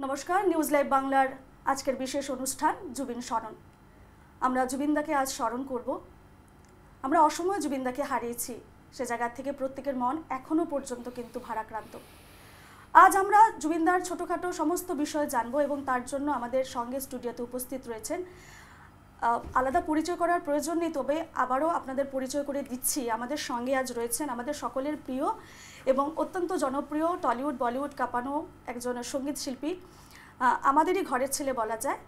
নমস্কার, news live বাংলার আজকের বিশেষ অনুষ্ঠান জুবিন স্মরণ। আমরা জুবিনদাকে আজ স্মরণ করব। আমরা অসময়ে জুবিনদাকে হারিয়েছি, সে জায়গা থেকে প্রত্যেকের মন এখনো পর্যন্ত কিন্তু ভারাক্রান্ত। আজ আমরা জুবিনদার ছোটোখাটো সমস্ত বিষয় জানবো এবং তার জন্য আমাদের সঙ্গে স্টুডিওতে উপস্থিত রয়েছেন। আলাদা পরিচয় করার প্রয়োজন নেই, তবে আবারও আপনাদের পরিচয় করে দিচ্ছি। আমাদের সঙ্গে আজ রয়েছেন আমাদের সকলের প্রিয় এবং অত্যন্ত জনপ্রিয় টলিউড বলিউড কাঁপানো একজন সঙ্গীত শিল্পী, আমাদেরই ঘরের ছেলে বলা যায়,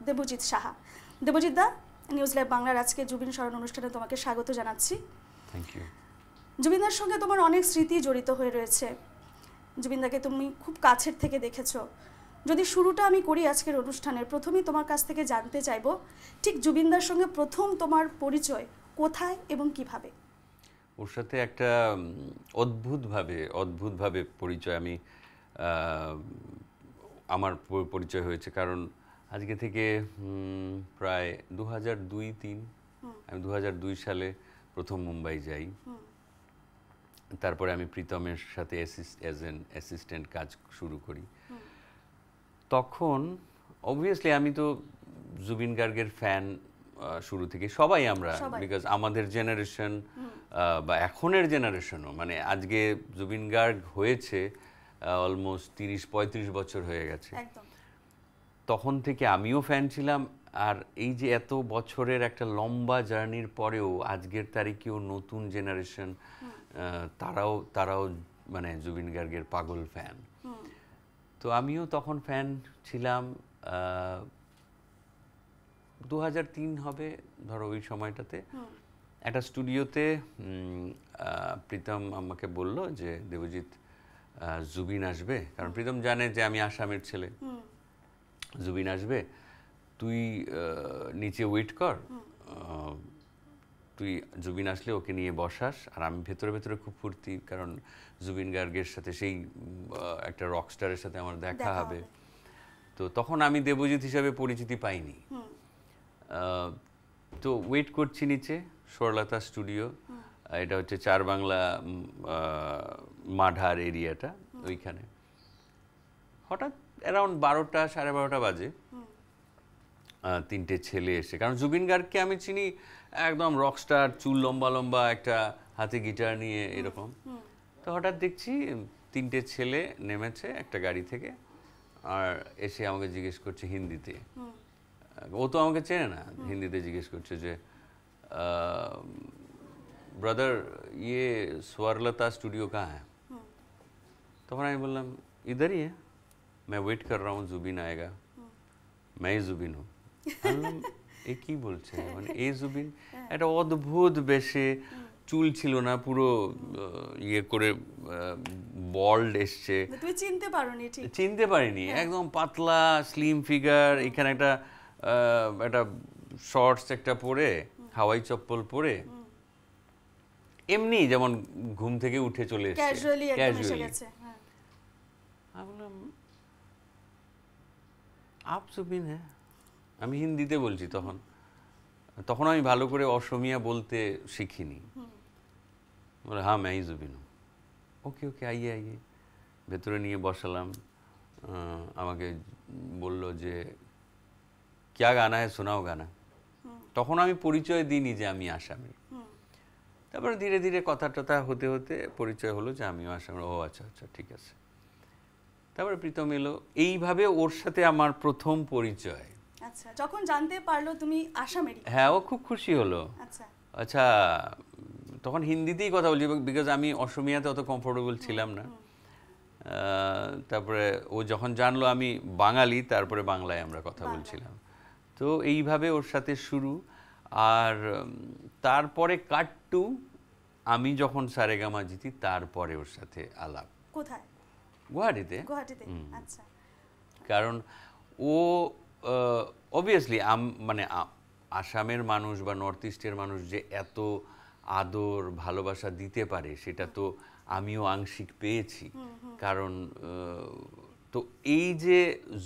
দেবজিৎ সাহা। দেবজিৎ দা, নিউজ লাইভ বাংলার আজকে জুবিন স্মরণ অনুষ্ঠানে তোমাকে স্বাগত জানাচ্ছি। Thank you. জুবিনদার সঙ্গে তোমার অনেক স্মৃতি জড়িত হয়ে রয়েছে। জুবিনদাকে তুমি খুব কাছের থেকে দেখেছো। যদি শুরুটা আমি করি আজকের অনুষ্ঠানের, প্রথমেই তোমার কাছ থেকে জানতে চাইবো ঠিক জুবিনদার সঙ্গে প্রথম তোমার পরিচয় কোথায় এবং কিভাবে? ওর সাথে একটা অদ্ভুতভাবে পরিচয় আমার পরিচয় হয়েছে, কারণ আজকে থেকে প্রায় 2002-03 আমি 2002 সালে প্রথম মুম্বাই যাই। তারপরে আমি প্রীতমের সাথে অ্যাজ অ্যান অ্যাসিস্ট্যান্ট কাজ শুরু করি। তখন অবভিয়াসলি আমি তো জুবিন গার্গের ফ্যান শুরু থেকে, সবাই আমরা, বিকজ আমাদের জেনারেশন বা এখনের জেনারেশনও, মানে আজকে জুবিন গার্গ হয়েছে অলমোস্ট 30-35 বছর হয়ে গেছে। তখন থেকে আমিও ফ্যান ছিলাম। আর এই যে এত বছরের একটা লম্বা জার্নির পরেও আজকের তারিখেও নতুন জেনারেশন তারাও মানে জুবিন গার্গের পাগল ফ্যান। তো আমিও তখন ফ্যান ছিলাম। 2003 হবে ধরো, ওই সময়টাতে একটা স্টুডিওতে প্রীতম আমাকে বলল যে দেবজিৎ, জুবিন আসবে, কারণ প্রীতম জানে যে আমি আসামের ছেলে। জুবিন আসবে, তুই নিচে ওয়েট কর, তুই জুবিন আসলে ওকে নিয়ে বসাস। আর আমি ভেতরে খুব ফুর্তি, কারণ জুবিন গার্গের সাথে সেই একটা রকস্টারের সাথে আমার দেখা হবে। তো তখন আমি দেবজিৎ হিসাবে পরিচিতি পাইনি। তো ওয়েট করছি নিচে, স্বরলতা স্টুডিও, এটা হচ্ছে চার বাংলা মাঢার এরিয়াটা, ওইখানে। হঠাৎ অ্যারাউন্ড 12টা সাড়ে 12টা বাজে, 3টে ছেলে এসে, কারণ জুবিন গার্গকে আমি চিনি একদম রকস্টার, চুল লম্বা লম্বা, একটা হাতে গিটার নিয়ে এরকম। তো হঠাৎ দেখছি 3টে ছেলে নেমেছে একটা গাড়ি থেকে, আর এসে আমাকে জিজ্ঞেস করছে হিন্দিতে। ও তো আমাকে চেনে না, হিন্দিতে জিজ্ঞেস করছে যে ব্রাদার ইয়ে স্বরলতা স্টুডিও কাহা হ্যায়? তখন আমি বললাম ইধার হি হ্যায়, मैं वेट कर रहा हूँ, जुबिन आएगा, मैं ही जुबिन हूँ। এ কি বলছে, মানে এই জুবিন? একটা অদ্ভুত বেশে, চুল ছিল না, পুরো ইয়ে করে বল্ড এসছে। তুই চিনতে পারোনি? ঠিক চিনতে পারিনি, একদম পাতলা স্লিম ফিগার, এখানে একটা শর্টস একটা পরে, হাওয়াই চপ্পল পরে, এমনি যেমন ঘুম থেকে উঠে চলে এসেছে, ক্যাজুয়ালি। আমি বললাম আপ জুবিন হ্যাঁ? আমি হিন্দিতে বলছি তখন আমি ভালো করে অসমীয়া বলতে শিখিনি। বলে হ্যাঁ मैं ही जुबिन हूँ। ওকে আইয়ে ভেতরে নিয়ে বসালাম। আমাকে বলল যে क्या गाना है सुनाओ गाना। তখন আমি পরিচয় দিইনি যে আমি আসামি। তারপরে ধীরে ধীরে কথা টথা হতে হতে পরিচয় হলো যে আমিও আসামি। ও আচ্ছা ঠিক আছে। তারপরে প্রীতম এলো, এইভাবে ওর সাথে আমার প্রথম পরিচয়। আচ্ছা, যখন জানতে পারলো তুমি আসামেরই? হ্যাঁ, ও খুব খুশি হলো। আচ্ছা, তখন হিন্দিতেই কথা বলছি, বিকজ আমি অসমিয়াতে অত কমফোর্টেবল ছিলাম না। তারপরে ও যখন জানলো আমি বাঙালি, তারপরে বাংলায় আমরা কথা বলছিলাম। তো এইভাবে ওর সাথে শুরু। আর তারপরে কাট টু আমি যখন সারেগামা জিতি, তারপরে ওর সাথে আলাপ। কোথায়? গুয়াহাটিতে। আচ্ছা। কারণ ও অবভিয়াসলি মানে আসামের মানুষ বা নর্থ ইস্টের মানুষ যে এত আদর ভালোবাসা দিতে পারে, সেটা তো আমিও আংশিক পেয়েছি। কারণ তো এই যে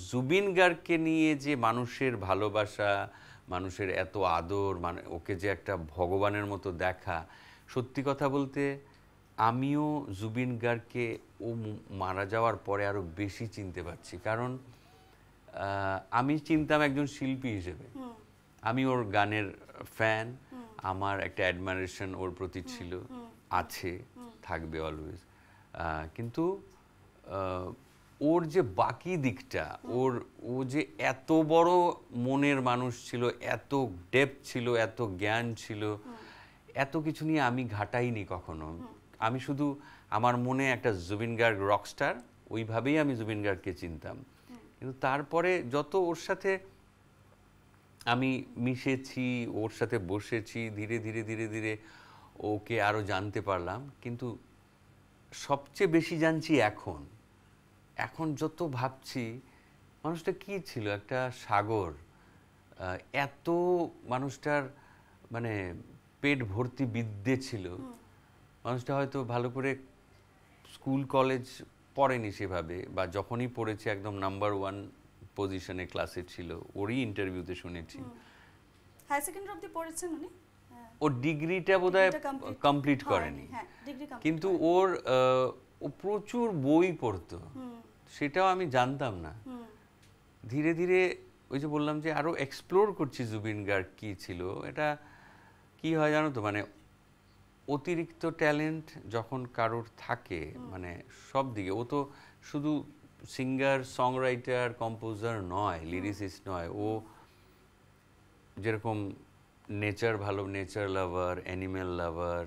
জুবিন গার্গকে নিয়ে যে মানুষের ভালোবাসা, মানুষের এত আদর, মানে ওকে যে একটা ভগবানের মতো দেখা। সত্যি কথা বলতে আমিও জুবিন গার্গকে ও মারা যাওয়ার পরে আরো বেশি চিনতে পারছি, কারণ আমি চিনতাম একজন শিল্পী হিসেবে, আমি ওর গানের ফ্যান, আমার একটা অ্যাডমাইরেশন ওর প্রতি ছিল, আছে, থাকবে অলওয়েজ। কিন্তু ওর যে বাকি দিকটা, ও যে এত বড় মনের মানুষ ছিল, এত ডেপথ ছিল, এত জ্ঞান ছিল, এত কিছু নিয়ে আমি ঘাটাইনি কখনো। আমি শুধু আমার মনে একটা জুবিন গার্গ রকস্টার, ওইভাবেই আমি জুবিন গার্গকে চিনতাম। কিন্তু তারপরে যত ওর সাথে আমি মিশেছি, ওর সাথে বসেছি, ধীরে ধীরে ধীরে ধীরে ওকে আরো জানতে পারলাম। কিন্তু সবচেয়ে বেশি জানছি এখন। এখন যত ভাবছি মানুষটা কি ছিল, একটা সাগর, এত মানুষটার মানে পেট ভর্তি বিদ্যে ছিল। মানুষটা হয়তো ভালো করে স্কুল কলেজ পড়েনি সেভাবে, বা যখনই পড়েছে একদম নাম্বার 1 পজিশনে ক্লাসে ছিল, ওরই ইন্টারভিউতে শুনেছি। হাই সেকেন্ডারি অবধি পড়েছেন উনি, ওর ডিগ্রিটা বোধহয় কমপ্লিট করেনি, কিন্তু ও প্রচুর বই পড়তো, সেটাও আমি জানতাম না। ধীরে ধীরে ওই যে বললাম যে আরো এক্সপ্লোর করছি জুবিন গার্গ কি ছিল। এটা কি হয় জানো তো, মানে অতিরিক্ত ট্যালেন্ট যখন কারোর থাকে, মানে সব দিকে, ও তো শুধু সিঙ্গার, সং রাইটার, কম্পোজার নয়, লিরিসিস্ট নয়, ও যেরকম নেচার ভালো, নেচার লাভার, অ্যানিম্যাল লাভার,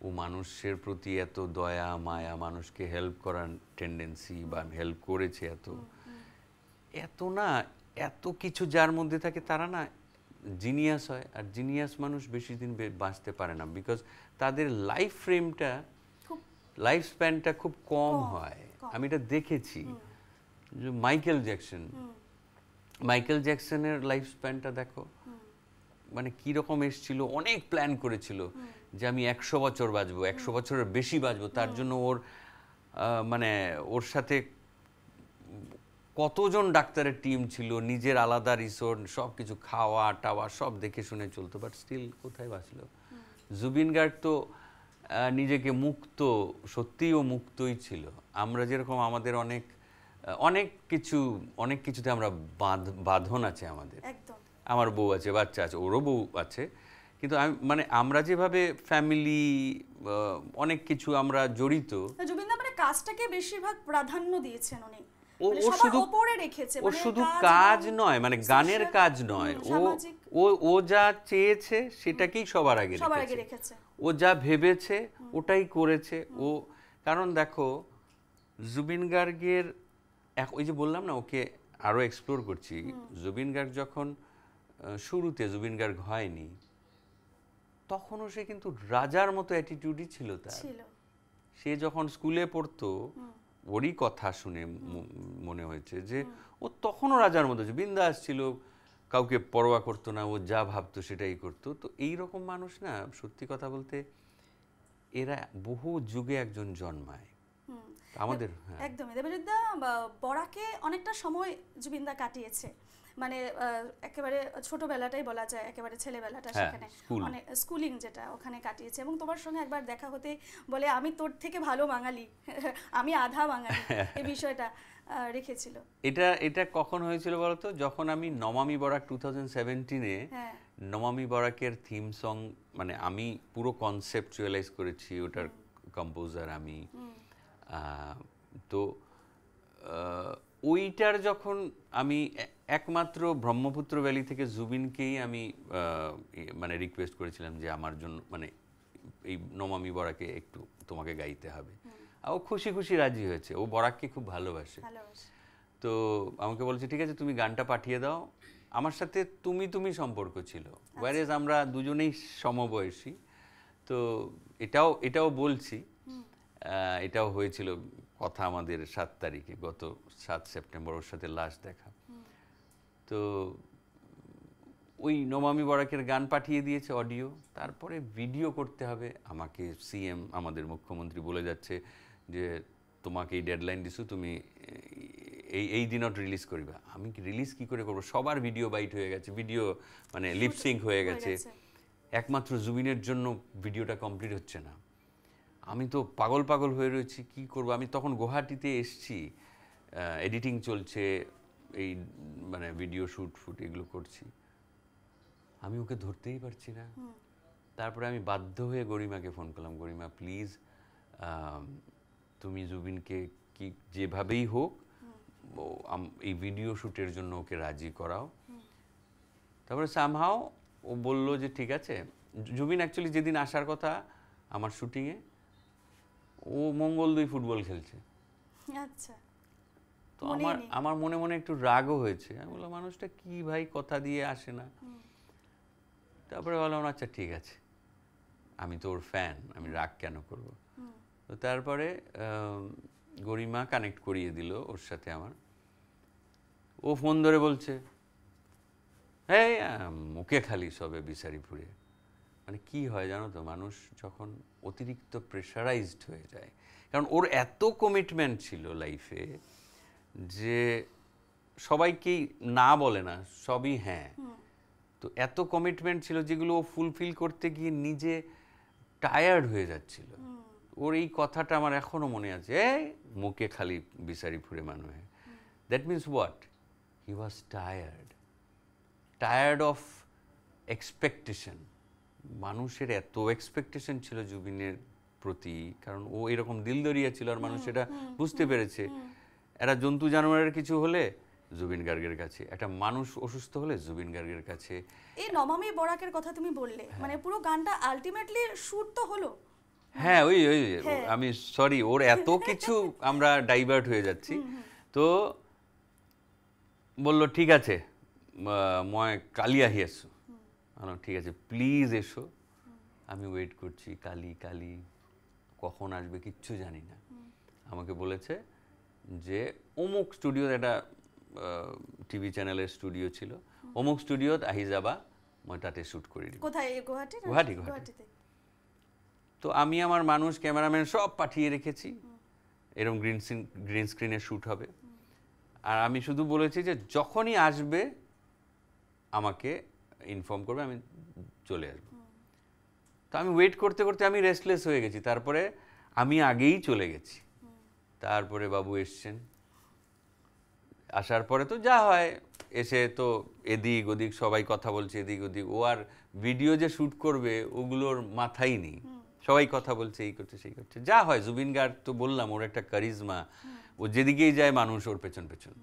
ও মানুষের প্রতি এত দয়া মায়া, মানুষকে হেল্প করার টেন্ডেন্সি, বা হেল্প করেছে এত না, এত কিছু যার মধ্যে থাকে, তারা না জিনিয়াস হয়। আর জিনিয়াস মানুষ বেশি দিন বাঁচতে পারে না, বিকজ তাদের লাইফ ফ্রেমটা, লাইফ স্প্যানটা খুব কম হয়। আমি এটা দেখেছি। মাইকেল জ্যাকসনের লাইফ স্প্যানটা দেখো, মানে কিরকম এসেছিল, অনেক প্ল্যান করেছিল যে আমি 100 বছর বাঁচবো, 100 বছরের বেশি বাঁচবো। তার জন্য ওর মানে ওর সাথে কতজন ডাক্তারের টিম ছিল, নিজের আলাদা রিসোর্ট, সব কিছু, খাওয়া টাওয়া সব দেখে শুনে চলতো, বাট স্টিল কোথায় বাঁচলো। জুবিন গার্গ তো নিজেকে মুক্ত, সত্যিই ও মুক্তই ছিল। আমরা যেরকম আমাদের অনেক কিছুতে আমরা বাঁধন আছে আমাদের, আমার বউ আছে, বাচ্চা আছে, ওরও বউ আছে, কিন্তু মানে আমরা যেভাবে ফ্যামিলি, অনেক কিছু আমরা জড়িত। জুবিনদা মানে কাজটাকে বেশিরভাগ প্রাধান্য দিয়েছেন উনি, ও শুধু কাজ নয়, মানে গানের কাজ নয়, ও যা চেয়েছে সেটাকেই সবার আগে রেখেছে। ও যা ভেবেছে ওটাই করেছে ও। কারণ দেখো জুবিন গার্গের, ওই যে বললাম না ওকে আরো এক্সপ্লোর করছি। জুবিন গার্গ যখন শুরুতে জুবিন গার্গ হয়নি, তখনও সে কিন্তু রাজার মতো অ্যাটিটিউডই ছিল তার। সে যখন স্কুলে পড়তো, ওরই কথা শুনে মনে হয়েছে যে ও তখনও রাজার মতো ছিল, বিন্দাস ছিল, কাউকে পরোয়া করতো না, ও যা ভাবতো সেটাই করতো। তো এইরকম মানুষ না, সত্যি কথা বলতে এরা বহু যুগে একজন জন্মায় আমাদের। একদমই দেবজিৎদা বরাকে অনেকটা সময় জুবিনদা কাটিয়েছে, মানে একেবারে ছোটবেলাটাই বলা যায়, একেবারে ছেলেবেলাটা সেখানে অনেক স্কুলিং যেটা ওখানে কাটিয়েছে। এবং তোমার সঙ্গে একবার দেখা হতে বলে আমি তোর থেকে ভালো বাঙালি, আমি আধা বাঙালি, এই বিষয়টা রেখেছিল। এটা কখন হয়েছিল বলতো, যখন আমি নমামি বরাক 2017-এ নমামি বরাকের থিম সং, মানে আমি পুরো কনসেপচুয়ালাইজ করেছি, ওটার কম্পোজার আমি। তো ওইটার যখন আমি একমাত্র ব্রহ্মপুত্র ভ্যালি থেকে জুবিনকেই আমি মানে রিকোয়েস্ট করেছিলাম যে আমার জন্য, মানে এই নমামি বরাকে একটু তোমাকে গাইতে হবে। ও খুশি খুশি রাজি হয়েছে, ও বরাককে খুব ভালোবাসে। তো আমাকে বলছে ঠিক আছে তুমি গানটা পাঠিয়ে দাও। আমার সাথে তুমি সম্পর্ক ছিল, ওয়ারেজ আমরা দুজনেই সমবয়সী। তো এটাও বলছি, এটাও হয়েছিল কথা আমাদের 7 তারিখে, গত 7 সেপ্টেম্বর ওর সাথে লাস্ট দেখা। তো ওই নমামি বরাকের গান পাঠিয়ে দিয়েছে অডিও, তারপরে ভিডিও করতে হবে। আমাকে সিএম, আমাদের মুখ্যমন্ত্রী বলে যাচ্ছে যে তোমাকে এই ডেডলাইন দিছো, তুমি এই দিনত রিলিজ করিবা। আমি রিলিজ কি করে করবো, সবার ভিডিও বাইট হয়ে গেছে, ভিডিও মানে লিপসিঙ্ক হয়ে গেছে, একমাত্র জুবিনের জন্য ভিডিওটা কমপ্লিট হচ্ছে না। আমি তো পাগল পাগল হয়ে রয়েছি, কি করব। আমি তখন গুয়াহাটিতে এসছি, এডিটিং চলছে, এই মানে ভিডিও শুট এগুলো করছি, আমি ওকে ধরতেই পারছি না। তারপরে আমি বাধ্য হয়ে গরিমাকে ফোন করলাম, গরিমা প্লিজ তুমি জুবিনকে কি যেভাবেই হোক এই ভিডিও শ্যুটের জন্য ওকে রাজি করাও। তারপরে সামহাও ও বলল যে ঠিক আছে। জুবিন অ্যাকচুয়ালি যেদিন আসার কথা আমার শুটিংয়ে, ও মঙ্গলদৈ ফুটবল খেলছে। আচ্ছা, তো আমার মনে মনে একটু রাগও হয়েছে। আমি বললাম মানুষটা কি ভাই, কথা দিয়ে আসে না। তারপরে বললাম আচ্ছা ঠিক আছে, আমি তো ওর ফ্যান, আমি রাগ কেন করব। তো তারপরে গরিমা কানেক্ট করিয়ে দিল ওর সাথে আমার। ও ফোন ধরে বলছে হ্যাঁ মুখে খালি সবে বিসারিপুরে। মানে কি হয় জানো তো, মানুষ যখন অতিরিক্ত প্রেশারাইজড হয়ে যায়, কারণ ওর এত কমিটমেন্ট ছিল লাইফে যে সবাইকেই না বলে না, সবই হ্যাঁ। তো এত কমিটমেন্ট ছিল যেগুলো ও ফুলফিল করতে গিয়ে নিজে টায়ার্ড হয়ে যাচ্ছিল। ওর এই কথাটা আমার এখনো মনে আছে, মুখে খালি বিসারিপুরে মানুষ। That means what, he was tired of expectation. মানুষের এত এক্সপেকটেশন ছিল জুবিনের প্রতি, কারণ ও এরকম দিলদরিয়া ছিল, আর মানুষ এটা বুঝতে পেরেছে। একটা জন্তু জানোয়ারের কিছু হলে জুবিন গার্গের কাছে, একটা মানুষ অসুস্থ হলে জুবিন গার্গের কাছে। এই নমামি বরাকের কথা তুমি বললে, মানে পুরো গানটা আলটিমেটলি শুট তো হলো। হ্যাঁ ওই আমি সরি, ওর এত কিছু আমরা ডাইভার্ট হয়ে যাচ্ছি। তো বললো ঠিক আছে মই কালি আহি আছো। ঠিক আছে প্লিজ এসো, আমি ওয়েট করছি। কালি কখন আসবে কিচ্ছু জানি না। আমাকে বলেছে যে অমুক স্টুডিও, একটা টিভি চ্যানেলের স্টুডিও ছিল, অমুক স্টুডিওত আহি যাবা, মই তাতে শ্যুট কৰি দিম। কোথায়? গুয়াহাটি। গুয়াহাটিতে। তো আমি আমার মানুষ, ক্যামেরাম্যান সব পাঠিয়ে রেখেছি, এরকম গ্রিন স্ক্রিনে শ্যুট হবে। আর আমি শুধু বলেছি যে যখনই আসবে আমাকে ইনফর্ম করবে, আমি চলে আসবো। তো আমি ওয়েট করতে করতে আমি রেস্টলেস হয়ে গেছি। তারপরে আমি আগেই চলে গেছি। তারপরে বাবু এসছেন, আসার পরে তো যা হয়, এসে তো এদিক ওদিক সবাই কথা বলছে, এদিক ওদিক। ও আর ভিডিও যে শ্যুট করবে ওগুলোর মাথাই নেই, সবাই কথা বলছে, এই করছে সেই করছে, যা হয়। জুবিন গার্গ তো বললাম, ওর একটা কারিজমা, ও যেদিকেই যায় মানুষ ওর পেছন পেছন।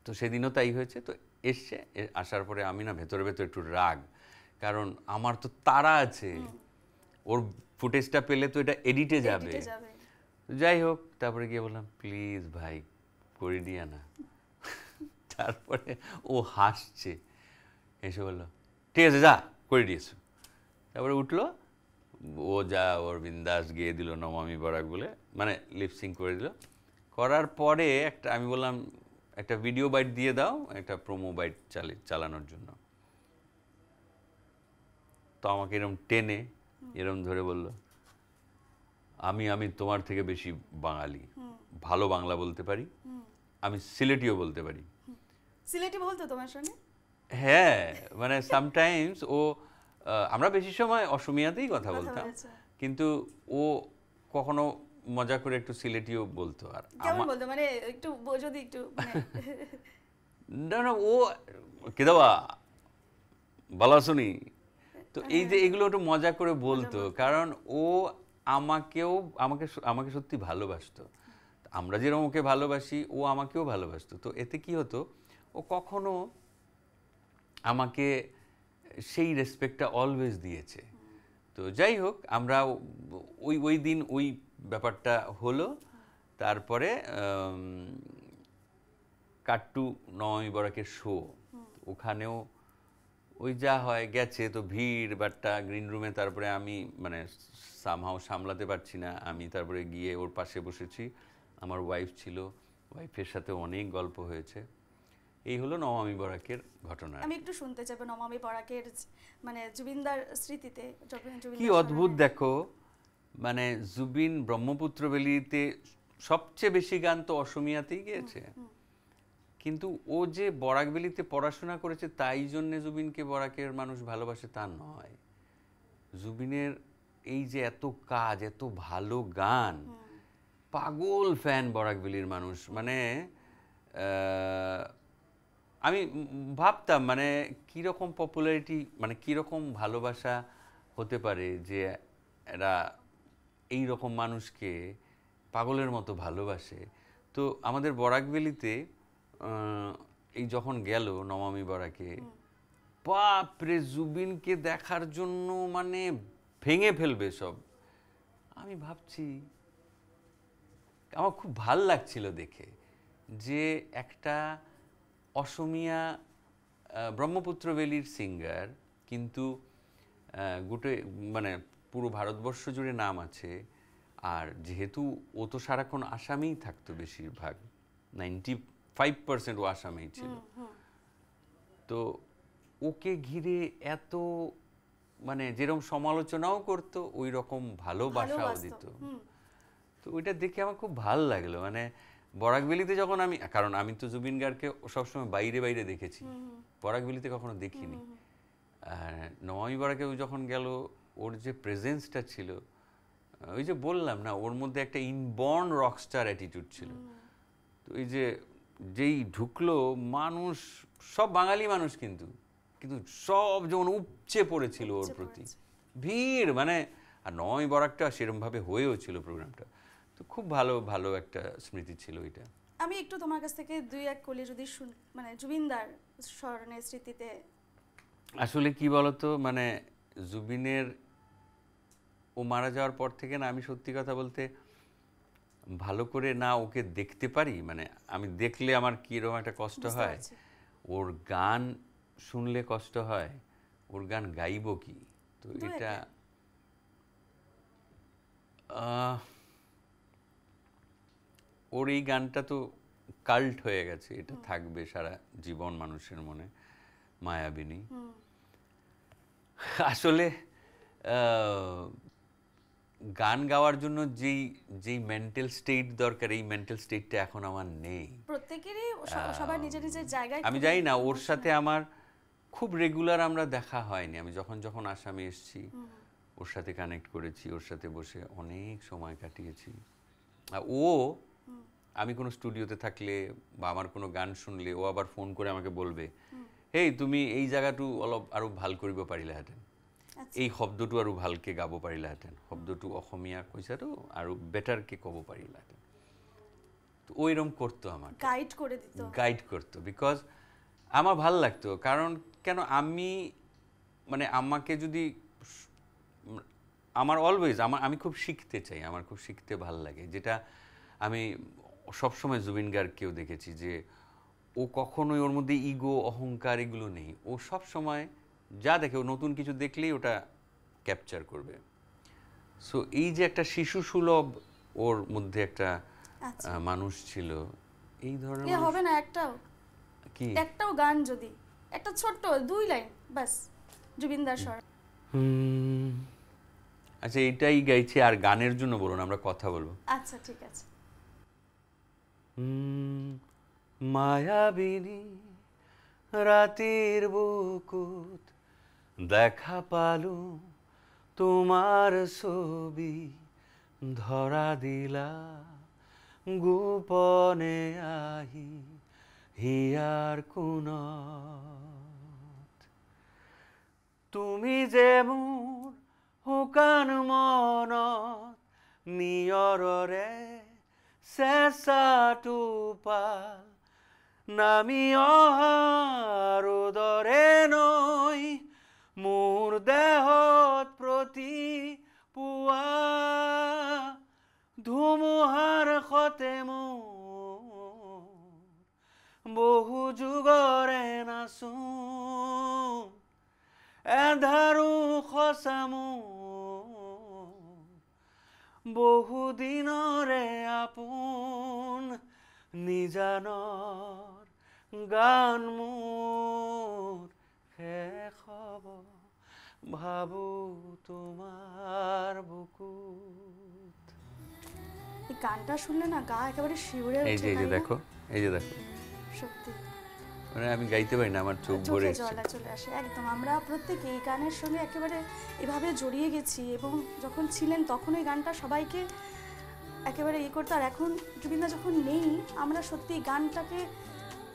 তো সেদিনও তাই হয়েছে। তো এসছে, আসার পরে আমি না ভেতরে ভেতরে একটু রাগ, কারণ আমার তো তাড়া আছে, ওর ফুটেজটা পেলে তো এটা এডিটে যাবে। যাই হোক, তারপরে গিয়ে বললাম প্লিজ ভাই করে দিয়া না। তারপরে ও হাসছে, এসে বললো ঠিক আছে যা করে দিয়েছো। তারপরে উঠলো, ও যা ওর বিন্দাস গিয়ে দিল নমামি বরাক বলে, মানে লিপসিং করে দিল। করার পরে আমি বললাম একটা ভিডিও বাইট দিয়ে দাও, একটা প্রোমো বাইট চালানোর জন্য। তো আমাকে এরকম টেনে এরকম ধরে বলল আমি তোমার থেকে বেশি বাঙালি, ভালো বাংলা বলতে পারি, আমি সিলেটিও বলতে পারি। সিলেটি বলতো তোমার সঙ্গে? হ্যাঁ, মানে সামটাইমস ও, আমরা বেশি সময় অসমীয়াতেই কথা বলতাম, কিন্তু ও কখনো মজা করে একটু সিলেটিও বলতো। আর কেমন বলতো, মানে একটু যদি একটু না ও কেদাবা ভালো শুনি। তো এই যে এগুলো একটু মজা করে বলতো, কারণ ও আমাকে সত্যি ভালোবাসতো। আমরা যেরকম ওকে ভালোবাসি, ও আমাকেও ভালোবাসতো। তো এতে কি হতো, ও কখনো আমাকে সেই রেসপেক্টটা অলওয়েজ দিয়েছে। তো যাই হোক, আমরা ওই দিন ওই ব্যাপারটা হলো। তারপরে কাট্টু নমামি বরাকের শো, ওখানেও ওই যা হয় গেছে। তো ভিড় বাট্টা গ্রিন রুমে। তারপরে আমি মানে সামহাও সামলাতে পারছি না, আমি তারপরে গিয়ে ওর পাশে বসেছি। আমার ওয়াইফ ছিল, ওয়াইফের সাথে অনেক গল্প হয়েছে। এই হলো নমামি বরাকের ঘটনা। আমি একটু শুনতে চাইবো নমামি বরাকের, মানে জুবিনদার স্মৃতিতে কি অদ্ভুত। দেখো, মানে জুবিন ব্রহ্মপুত্র ভ্যালিতে সবচেয়ে বেশি গান তো অসমীয়াতেই গেয়েছে, কিন্তু ও যে বরাকভ্যালিতে পড়াশোনা করেছে তাই জন্যে জুবিনকে বরাকের মানুষ ভালোবাসে তা নয়। জুবিনের এই যে এত কাজ, এত ভালো গান, পাগল ফ্যান বরাকভ্যালির মানুষ। মানে আমি ভাবতাম মানে কীরকম পপুলারিটি, মানে কীরকম ভালোবাসা হতে পারে যে এরা এই রকম মানুষকে পাগলের মতো ভালোবাসে। তো আমাদের বরাকভ্যালিতে এই যখন গেল নমামি বরাকে, বাপরে জুবিনকে দেখার জন্য মানে ভেঙে ফেলবে সব। আমি ভাবছি আমার খুব ভাল লাগছিল দেখে যে একটা অসমীয়া ব্রহ্মপুত্র ভ্যালির সিঙ্গার, কিন্তু গোটে মানে পুরো ভারতবর্ষ জুড়ে নাম আছে। আর যেহেতু ও তো সারাক্ষণ আসামেই থাকতো, বেশিরভাগ 95% ও আসামেই ছিল, তো ওকে ঘিরে এত মানে যেরকম সমালোচনাও করতো ওই রকম ভালোবাসাও দিত। তো ওইটা দেখে আমার খুব ভালো লাগলো। মানে বরাকভ্যালিতে যখন আমি, কারণ আমি তো জুবিন গার্গকে সবসময় বাইরে বাইরে দেখেছি, বরাকভ্যালিতে কখনো দেখিনি। আর নমামি বরাকে যখন গেল, ওর যে প্রেজেন্সটা ছিল, ওই যে বললাম না, ওর মধ্যে একটা ইনবর্ন রকস্টার অ্যাটিটিউড ছিল। তো এই যে যেই ঢুকলো, মানুষ সব বাঙালি মানুষ, কিন্তু কিন্তু সব যেমন উপচে পড়েছিল ওর প্রতি, ভিড় মানে। আর নমামি বরাকটা সেরকমভাবে হয়েও ছিল প্রোগ্রামটা। তো খুব ভালো ভালো একটা স্মৃতি ছিল এটা। আমি একটু তোমার কাছ থেকে দুই এক কলি যদি মানে জুবিনদার স্মরণের স্মৃতিতে। আসলে কি বলতো, মানে জুবিনের ও মারা যাওয়ার পর থেকে না, আমি সত্যি কথা বলতে ভালো করে না ওকে দেখতে পারি। মানে আমি দেখলে আমার কীরকম একটা কষ্ট হয়, ওর গান শুনলে কষ্ট হয়, ওর গান গাইব কি। তো এটা ওর এই গানটা তো কাল্ট হয়ে গেছে, এটা থাকবে সারা জীবন মানুষের মনে, মায়াবিনী। আসলে গান গাওয়ার জন্য যেই যেই মেন্টাল স্টেট দরকার, এই মেন্টাল স্টেটটা এখন আমার নেই। প্রত্যেকেরই সবার নিজের নিজের জায়গায়। আমি জানি না, ওর সাথে আমার খুব রেগুলার আমরা দেখা হয়নি। আমি যখন যখন আসামে এসেছি ওর সাথে কানেক্ট করেছি, ওর সাথে বসে অনেক সময় কাটিয়েছি। আর ও, আমি কোনো স্টুডিওতে থাকলে বা আমার কোনো গান শুনলে ও আবার ফোন করে আমাকে বলবে, হেই তুমি এই জায়গাটু অলপ আরো ভাল কৰিব পাৰিলাহেঁতেন, এই শব্দটো আৰু ভালকে গাব পাৰিলাহেঁতেন, শব্দটো অসমীয়া কৈছাতো আৰু বেটারকে ক'ব পাৰিলাহেঁতেন। তো ওইরকম করতো, আমাকে গাইড করতো, বিকজ আমার ভাল লাগতো। কারণ কেন, আমি মানে আমাকে যদি আমার অলওয়েজ আমি খুব শিখতে চাই, আমার খুব শিখতে ভাল লাগে, যেটা আমি সবসময় জুবিন গার্গকেও দেখেছি যে ও কখনোই ওর মধ্যে ইগো অহংকার এগুলো নেই। ও সব সময় যা দেখে, ও নতুন কিছু দেখলেই ওটা ক্যাপচার করবে। সো এই যে একটা শিশু সুলভ ওর মধ্যে একটা মানুষ ছিল, এই ধরনের হবে না একটাও গান, যদি একটা ছোট্ট 2 লাইন বাস জুবিনদার স্বর। আচ্ছা, এটাই গাইছি, আর গানের জন্য বলুন, আমরা কথা বলবো। আচ্ছা ঠিক আছে। মায়াবিনী রাতের বুকুত দেখা পালু তোমার ছবি, ধরা দিলা গোপনে আহি হিয়ার কোণত। তুমি যে মোৰ শুকান মনত নিয়ৰৰে চেঁচাটো পাল, নামি অহাৰ দৰে নৈ মোৰ দেহত প্ৰতি পুৱা, ধুমুহাৰ সতে মোৰ বহু যুগৰে নাচোন, এধাৰো সঁচা মোৰ বহুদিনৰে আপোন, নিজানৰ গান মোৰ শেষ হ'ব ভাবো তোমাৰ বুকুত। এই গানটা শুনলে না গা একেবারে শিউরে এই ওঠে, যে তাই না? দেখো, এই যে দেখো, সত্যি মানে আমি গাইতে পারি না, আমার চোখ ভরে চোখে এসছে। জল চলে আসে একদম। আমরা প্রত্যেকে এই গানের সঙ্গে একেবারে এভাবে জড়িয়ে গেছি, এবং যখন ছিলেন তখন এই গানটা সবাইকে একেবারে করতো। আর এখন জুবিনদা যখন নেই, আমরা সত্যি গানটাকে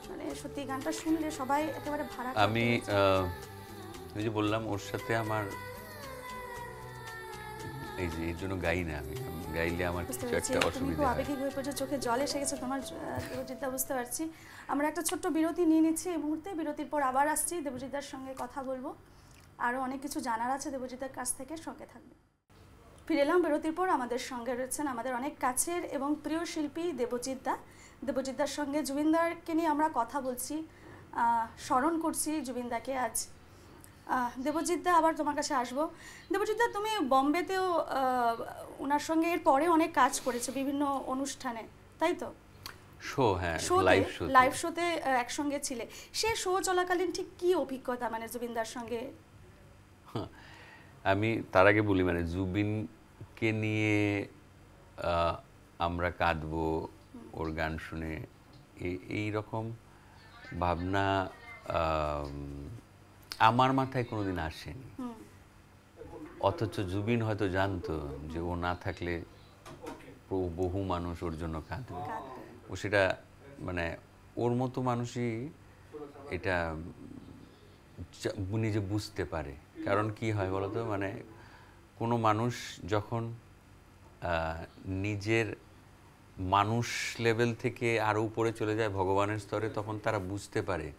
মানে সত্যি গানটা শুনলে সবাই একেবারে ভাড়া করতে আমি হয়েছে। ওই যে বললাম ওর সাথে আমার এই যে এর জন্য গাই না, আমি গাইলে আমার বুঝতে কিছু পেরেছি, একটা তুমি অসুবিধা খুব হয়। আবেগিক হয়ে পড়েছো, চোখে জল এসে গেছে তোমার দেবজিৎদা, বুঝতে পারছি। আমরা একটা ছোট্ট বিরতি নিয়ে নিচ্ছি এই মুহূর্তে। বিরতির পর আবার আসছি, দেবজিৎদার সঙ্গে কথা বলবো, আরও অনেক কিছু জানার আছে দেবজিৎদার কাছ থেকে, সঙ্গে থাকবে। ফিরে এলাম বিরতির পর। আমাদের সঙ্গে রয়েছেন আমাদের অনেক কাছের এবং প্রিয় শিল্পী দেবজিৎদা। দেবজিৎদার সঙ্গে জুবিনদাকে নিয়ে আমরা কথা বলছি, স্মরণ করছি জুবিনদাকে আজ। দেবজিৎদা, আবার তোমার কাছে আসবো। দেবজিৎদা, তুমি বম্বেতেও ওনার সঙ্গে এর পরে অনেক কাজ করেছো বিভিন্ন অনুষ্ঠানে, তাই তো? শো, হ্যাঁ, শোতে, লাইভ শোতে একসঙ্গে ছিলে। সে শো চলাকালীন ঠিক কি অভিজ্ঞতা মানে জুবিনদার সঙ্গে? আমি তার আগে বলি, মানে জুবিনকে নিয়ে আমরা কাঁদবো ওর গান শুনে, এই রকম ভাবনা আমার মাথায় কোনোদিন আসেনি। অথচ জুবিন হয়তো জানতো যে ও না থাকলে বহু মানুষ ওর জন্য কাঁদবে। ও সেটা মানে ওর মতো মানুষই এটা নিজে বুঝতে পারে। কারণ কি হয় বলতো, মানে কোনো মানুষ যখন নিজের মানুষ লেভেল থেকে আরো উপরে চলে যায় ভগবানের স্তরে, তখন তারা বুঝতে পারে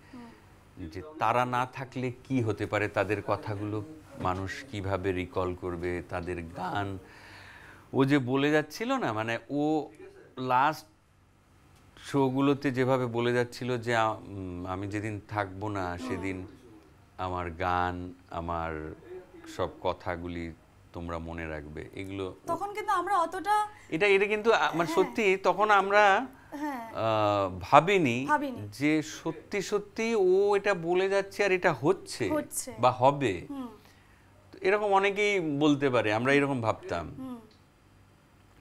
যে তারা না থাকলে কি হতে পারে, তাদের কথাগুলো মানুষ কিভাবে রিকল করবে, তাদের গান। ও যে বলে যাচ্ছিল না, মানে ও লাস্ট শোগুলোতে যেভাবে বলে যাচ্ছিল যে আমি যেদিন থাকবো না সেদিন আমার গান, আমার সব কথাগুলি তোমরা মনে রাখবে, এগুলো তখন কিন্তু আমরা অতটা এটা কিন্তু মানে সত্যি তখন আমরা হ্যাঁ ভাবিনি ভাবিনি। যে সত্যি সত্যি ও এটা বলে যাচ্ছে আর এটা হচ্ছে বা হবে। এরকম অনেকেই বলতে পারে, আমরা এরকম ভাবতাম,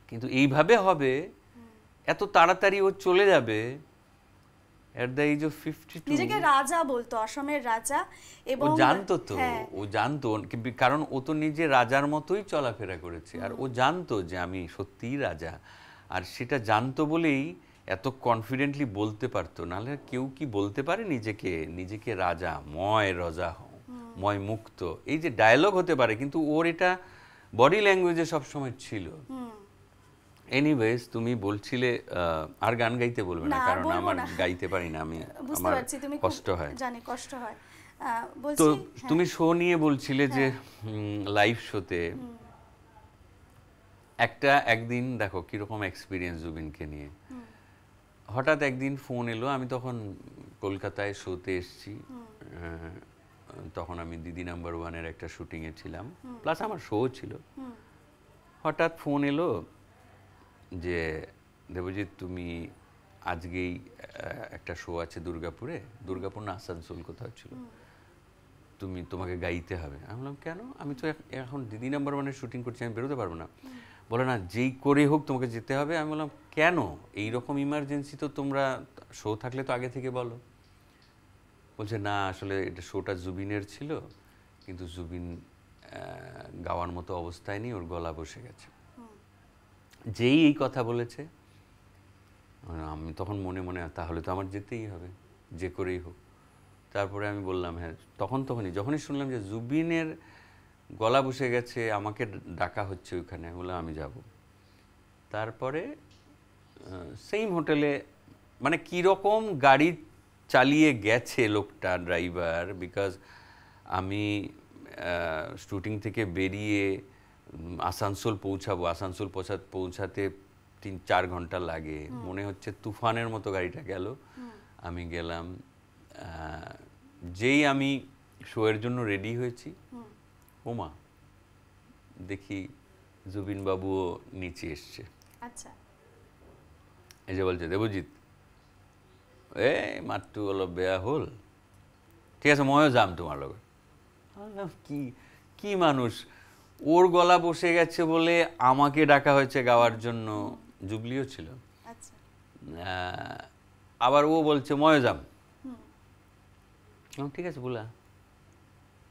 কিন্তু এইভাবে হবে, এত তাড়াতাড়ি ও চলে যাবে। এট দ্য এজ অফ 52 নিজেকে রাজা বলতো, অসমের রাজা। এবং ও জানতো তো, ও জানতো, কারণ ও তো নিজে রাজার মতোই চলাফেরা করেছে, আর ও জানতো যে আমি সত্যিই রাজা। আর সেটা জানতো বলেই এত কনফিডেন্টলি বলতে পারতো। নাহলে কেউ কি বলতে পারে নিজেকে রাজা, ময় রাজা হও, ময় মুক্ত, এই যে ডায়লগ হতে পারে, কিন্তু ওর এটা বডি ল্যাঙ্গুয়েজে সবসময় ছিল। এনিওয়েজ, তুমি বলছিলে আর গান গাইতে বলবে না, কারণ আমার গাইতে পারি না আমি, আমার কষ্ট হয়, জানি কষ্ট হয়। তো তুমি শো নিয়ে বলছিলে যে লাইভ শোতে একদিন দেখো কিরকম এক্সপিরিয়েন্স জুবিনকে নিয়ে। হঠাৎ একদিন ফোন এলো, আমি তখন কলকাতায় শোতে এসেছি, তখন আমি দিদি নাম্বার 1-এর একটা শুটিংয়ে ছিলাম, প্লাস আমার শো ছিল। হঠাৎ ফোন এলো যে দেবজিৎ, তুমি আজকেই একটা শো আছে দুর্গাপুর না আসানসোল কোথাও ছিল, তোমাকে গাইতে হবে। আমি বললাম কেন? আমি তো এখন দিদি নাম্বার 1-এর শুটিং করছি, আমি বেরোতে পারবো না। বলে না, যেই করে হোক তোমাকে যেতে হবে। আমি বললাম কেন? এইরকম ইমার্জেন্সি তো তোমরা শো থাকলে তো আগে থেকে বলো। বলছে না, আসলে এটা শোটা জুবিনের ছিল, কিন্তু জুবিন গাওয়ার মতো অবস্থায় নেই, ওর গলা বসে গেছে। যেই এই কথা বলেছে, আমি তখন মনে মনে তাহলে তো আমার যেতেই হবে, যে করেই হোক। তারপরে আমি বললাম হ্যাঁ, যখনই শুনলাম যে জুবিনের গলা বসে গেছে, আমাকে ডাকা হচ্ছে ওইখানে, বললাম আমি যাব। তারপরে সেম হোটেলে, মানে কীরকম গাড়ি চালিয়ে গেছে লোকটা, ড্রাইভার, বিকজ আমি শুটিং থেকে বেরিয়ে আসানসোল পৌঁছাবো, আসানসোল পৌঁছাতে 3-4 ঘন্টা লাগে, মনে হচ্ছে তুফানের মতো গাড়িটা গেল। আমি গেলাম, যেই আমি শোয়ের জন্য রেডি হয়েছি, ওমা দেখি জুবিন বাবুও নিচে এসছে। আচ্ছা, এই যে বলছে দেবজিৎ, মাতটো অলপ বেয়া হল, ঠিক আছে ময়ো যাম তোমাৰ লগত। কি মানুষ, ওর গলা বসে গেছে বলে আমাকে ডাকা হয়েছে গাওয়ার জন্য, জুবলিও ছিল। আচ্ছা। আবার ও বলছে ময়জাম, ঠিক আছে বুলা।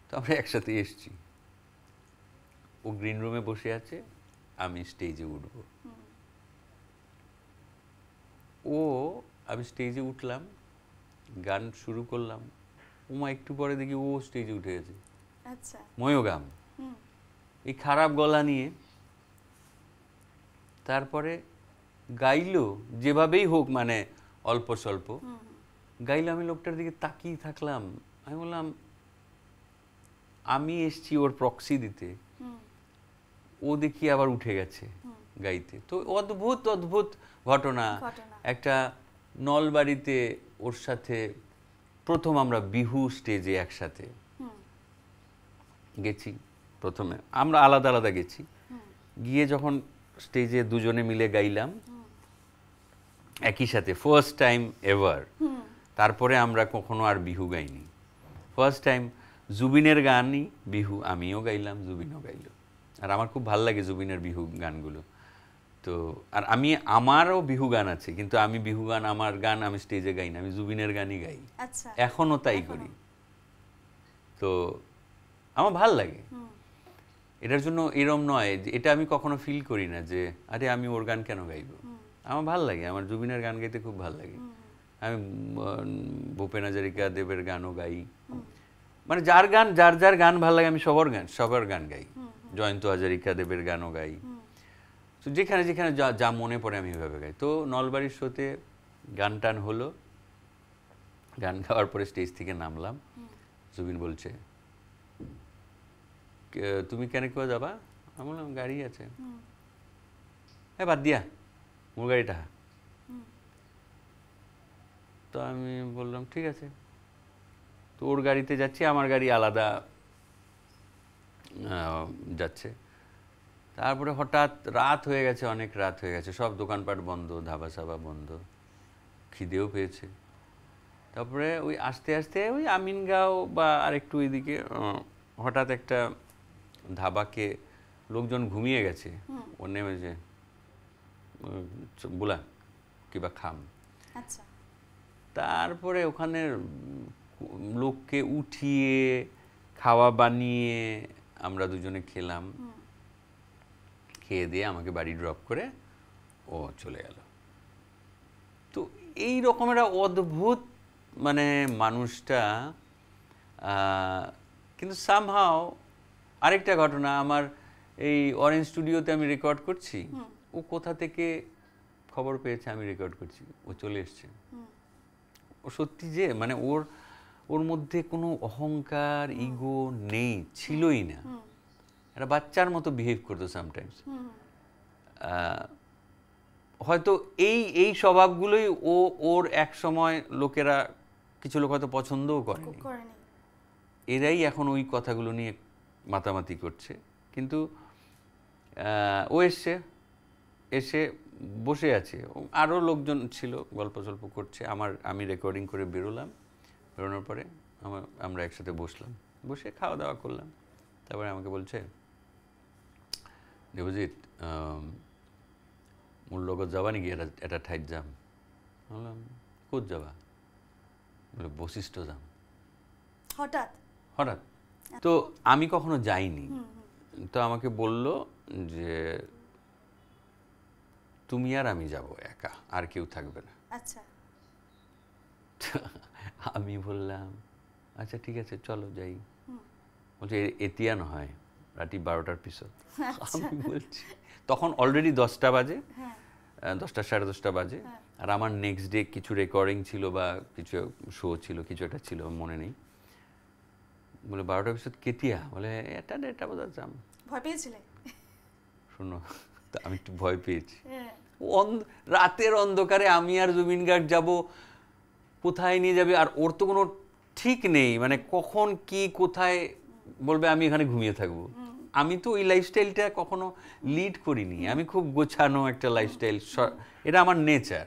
তো আমরা একসাথে এসছি, ও গ্রিন রুমে বসে আছে, আমি স্টেজে উঠবো। আমি স্টেজে উঠলাম, গান শুরু করলাম, ওমা একটু পরে দেখি ও স্টেজে উঠে গেছে। আচ্ছা। ময়োগাম, এই খারাপ গলা নিয়ে। তারপরে গাইলো যেভাবেই হোক, মানে অল্প স্বল্প গাইলো। আমি লোকটার দিকে তাকিয়ে থাকলাম, আমি বললাম আমি এসছি ওর প্রক্সি দিতে, ও দেখি আবার উঠে গেছে গাইতে। তো অদ্ভুত অদ্ভুত ঘটনা। একটা নলবাড়িতে ওর সাথে প্রথম আমরা বিহু স্টেজে একসাথে গেছি। প্রথমে আমরা আলাদা আলাদা গেছি, গিয়ে যখন স্টেজে দুজনে মিলে গাইলাম একই সাথে, ফার্স্ট টাইম এভার। তারপরে আমরা কখনো আর বিহু গাইনি, ফার্স্ট টাইম জুবিনের গানই বিহু, আমিও গাইলাম, জুবিনও গাইল। আর আমার খুব ভালো লাগে জুবিনের বিহু গানগুলো। তো আর আমারও বিহু গান আছে, কিন্তু আমি বিহু গান, আমার গান আমি স্টেজে গাই না, আমি জুবিনের গানই গাই, এখনো তাই করি। তো আমার ভাল লাগে। এটার জন্য এরম নয় যে এটা আমি কখনো ফিল করি না যে আরে আমি ওর গান কেন গাইবো। আমার ভাল লাগে, আমার জুবিনের গান গাইতে খুব ভাল লাগে। আমি ভূপেন হাজারিকা দেবের গানও গাই, মানে যার যার গান ভাল লাগে আমি সবার গান গাই। জয়ন্ত হাজারিকা দেবের গানও গাই। তো যেখানে যেখানে যা মনে পড়ে আমি ওইভাবে গাই। তো নলবাড়ির শোতে গান টান হলো, গান গাওয়ার পরে স্টেজ থেকে নামলাম, জুবিন বলছে তুমি কেন কেউ যাবা? আমি বললাম গাড়ি আছে। হ্যাঁ বাদ দিয়া মোর গাড়িটা। তো আমি বললাম ঠিক আছে। তো ওর গাড়িতে যাচ্ছি, আমার গাড়ি আলাদা যাচ্ছে। তারপরে হঠাৎ রাত হয়ে গেছে, অনেক রাত হয়ে গেছে, সব দোকানপাট বন্ধ, ধাবা সাবা বন্ধ, খিদেও পেয়েছে। তারপরে ওই আস্তে আস্তে ওই আমিনগাঁও বা আরেকটু ওইদিকে হঠাৎ একটা ধাবাকে লোকজন ঘুমিয়ে গেছে, ও নেমেছে বুলা কিবা খাম। তারপরে ওখানে লোককে উঠিয়ে খাওয়া বানিয়ে আমরা দুজনে খেলাম, খেয়ে দিয়ে আমাকে বাড়ি ড্রপ করে ও চলে গেল। তো এই রকমের অদ্ভুত মানে মানুষটা। কিন্তু সামহাও আরেকটা ঘটনা, আমার এই অরেঞ্জ স্টুডিওতে আমি রেকর্ড করছি, ও কোথা থেকে খবর পেয়েছে আমি রেকর্ড করছি, ও চলে এসছে। ও সত্যি যে মানে ওর মধ্যে কোনো অহংকার ইগো নেই, ছিলই না। একটা বাচ্চার মতো বিহেভ করতো সামটাইমস। হয়তো এই স্বভাবগুলোই ওর এক সময় লোকেরা, কিছু লোক হয়তো পছন্দও করেনি, এরাই এখন ওই কথাগুলো নিয়ে মাতামাতি করছে। কিন্তু ও এসে বসে আছে, আরও লোকজন ছিল, গল্প সল্প করছে। আমি রেকর্ডিং করে বেরোনোর পরে আমরা একসাথে বসে খাওয়া দাওয়া করলাম। তারপরে আমাকে বলছে দেবজিৎ মোর লগত যাবা নাকি এটা ঠাইত যাম? বললাম ক'ত যাবা? বলে বশিষ্ঠ যাম। হঠাৎ তো আমি কখনো যাইনি। তো আমাকে বলল যে তুমি আর আমি যাব একা, আর কেউ থাকবে না। আমি বললাম আচ্ছা ঠিক আছে চলো যাই। বলছে এতিয়া নহয়, রাতি 12টার পিছত। আমি বলছি তখন অলরেডি 10টা বাজে, 10টা সাড়ে 10টা বাজে। আর আমার নেক্সট ডে কিছু রেকর্ডিং ছিল বা কিছু শো ছিল, কিছু একটা ছিল মনে নেই। বলে 12টার পিছত কেতিয়া? বলে এটা বোধহয় যাম। ভয় পেয়েছিলে? শোনো, আমি একটু ভয় পেয়েছি। রাতের অন্ধকারে আমি আর জুবিন গার্গ যাব, কোথায় নিয়ে যাবে? আর ওর তো কোনো ঠিক নেই, মানে কখন কি কোথায় বলবে আমি এখানে ঘুমিয়ে থাকবো। আমি তো ওই লাইফস্টাইলটা কখনো লিড করিনি, আমি খুব গোছানো একটা লাইফস্টাইল, এটা আমার নেচার।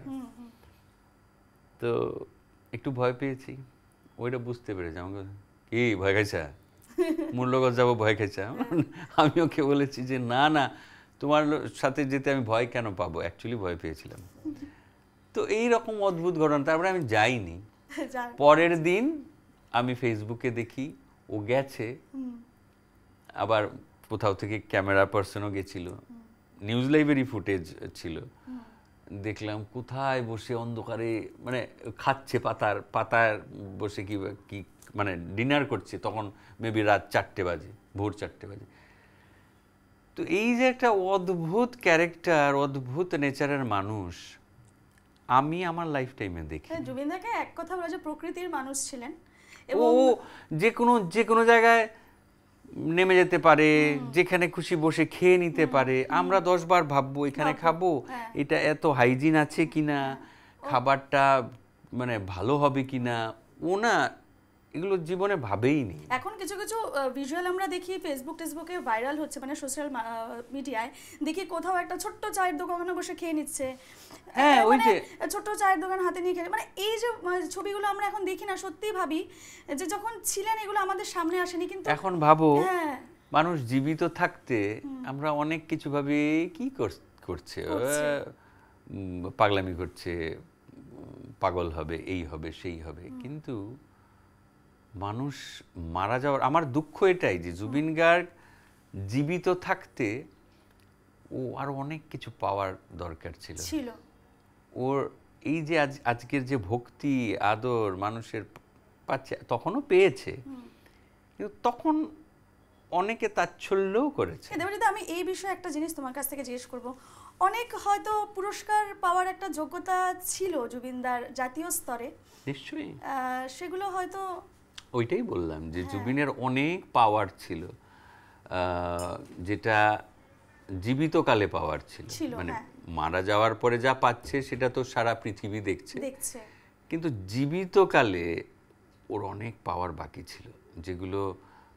তো একটু ভয় পেয়েছি, ওইটা বুঝতে পেরেছি। আমাকে কি ভয় খাইছা? মুরলগঞ্জ যাবো ভয় খেয়েছে। আমি ওকে বলেছি যে না না, তোমার সাথে যেতে আমি ভয় কেন পাবো, অ্যাকচুয়ালি ভয় পেয়েছিলাম। তো এইরকম অদ্ভুত ঘটনা। তারপরে আমি যাইনি। পরের দিন আমি ফেসবুকে দেখি ও গেছে, আবার কোথাও থেকে ক্যামেরা পার্সনও গেছিল, নিউজ লাইভেরই ফুটেজ ছিল। দেখলাম কোথায় বসে অন্ধকারে মানে খাচ্ছে, পাতার বসে কি মানে ডিনার করছে, তখন মেবি রাত 4টে বাজে, ভোর 4টে বাজে। তো এই যে একটা অদ্ভুত ক্যারেক্টার, অদ্ভুত নেচারের মানুষ আমি আমার লাইফ টাইমে দেখি। জুবিন দাকে এক কথা বলা যায় প্রকৃতির মানুষ ছিলেন। ও যে কোনো জায়গায় নেমে যেতে পারে, যেখানে খুশি বসে খেয়ে নিতে পারে। আমরা 10 বার ভাববো এখানে খাবো, এটা এত হাইজিন আছে কিনা, খাবারটা মানে ভালো হবে কিনা, ও না এগুলো জীবনে ভাবেই নি। এখন কিছু কিছু ভিজুয়াল আমরা দেখি ফেসবুকে ভাইরাল হচ্ছে, মানে সোশ্যাল মিডিয়ায় দেখি কোথাও একটা ছোট্ট চায়ের দোকানে বসে খেয়ে নিচ্ছে। হ্যাঁ, ওই যে ছোট্ট চায়ের দোকান হাতে নিয়ে খেয়ে, মানে এই যে ছবিগুলো আমরা এখন দেখি না, সত্যি ভাবি যে যখন ছিলেন এগুলো আমাদের সামনে আসেনি, কিন্তু এখন ভাবো মানুষ জীবিত থাকতে আমরা অনেক কিছু ভাবে কি করছে, পাগলামি করছে, পাগল হবে, এই হবে সেই হবে। কিন্তু মানুষ মারা যাওয়ার আমার দুঃখ এটাই যে জুবিন গার্গ জীবিত থাকতে ও আরো অনেক কিছু পাওয়ার দরকার ছিল। ওর এই যে আজকের যে ভক্তি আদর মানুষের পাচ্ছে, তখনও পেয়েছে, কিন্তু তখন অনেকে তাচ্ছল্যও করেছে। আমি এই বিষয়ে একটা জিনিস তোমার কাছ থেকে জিজ্ঞেস করব। অনেক হয়তো পুরস্কার পাওয়ার একটা যোগ্যতা ছিল জুবিনদার জাতীয় স্তরে, নিশ্চয়ই সেগুলো হয়তো, ওইটাই বললাম যে জুবিনের অনেক পাওয়ার ছিল, যেটা জীবিতকালে পাওয়ার ছিল। মানে মারা যাওয়ার পরে যা পাচ্ছে সেটা তো সারা পৃথিবী দেখছে, কিন্তু জীবিতকালে ওর অনেক পাওয়ার বাকি ছিল, যেগুলো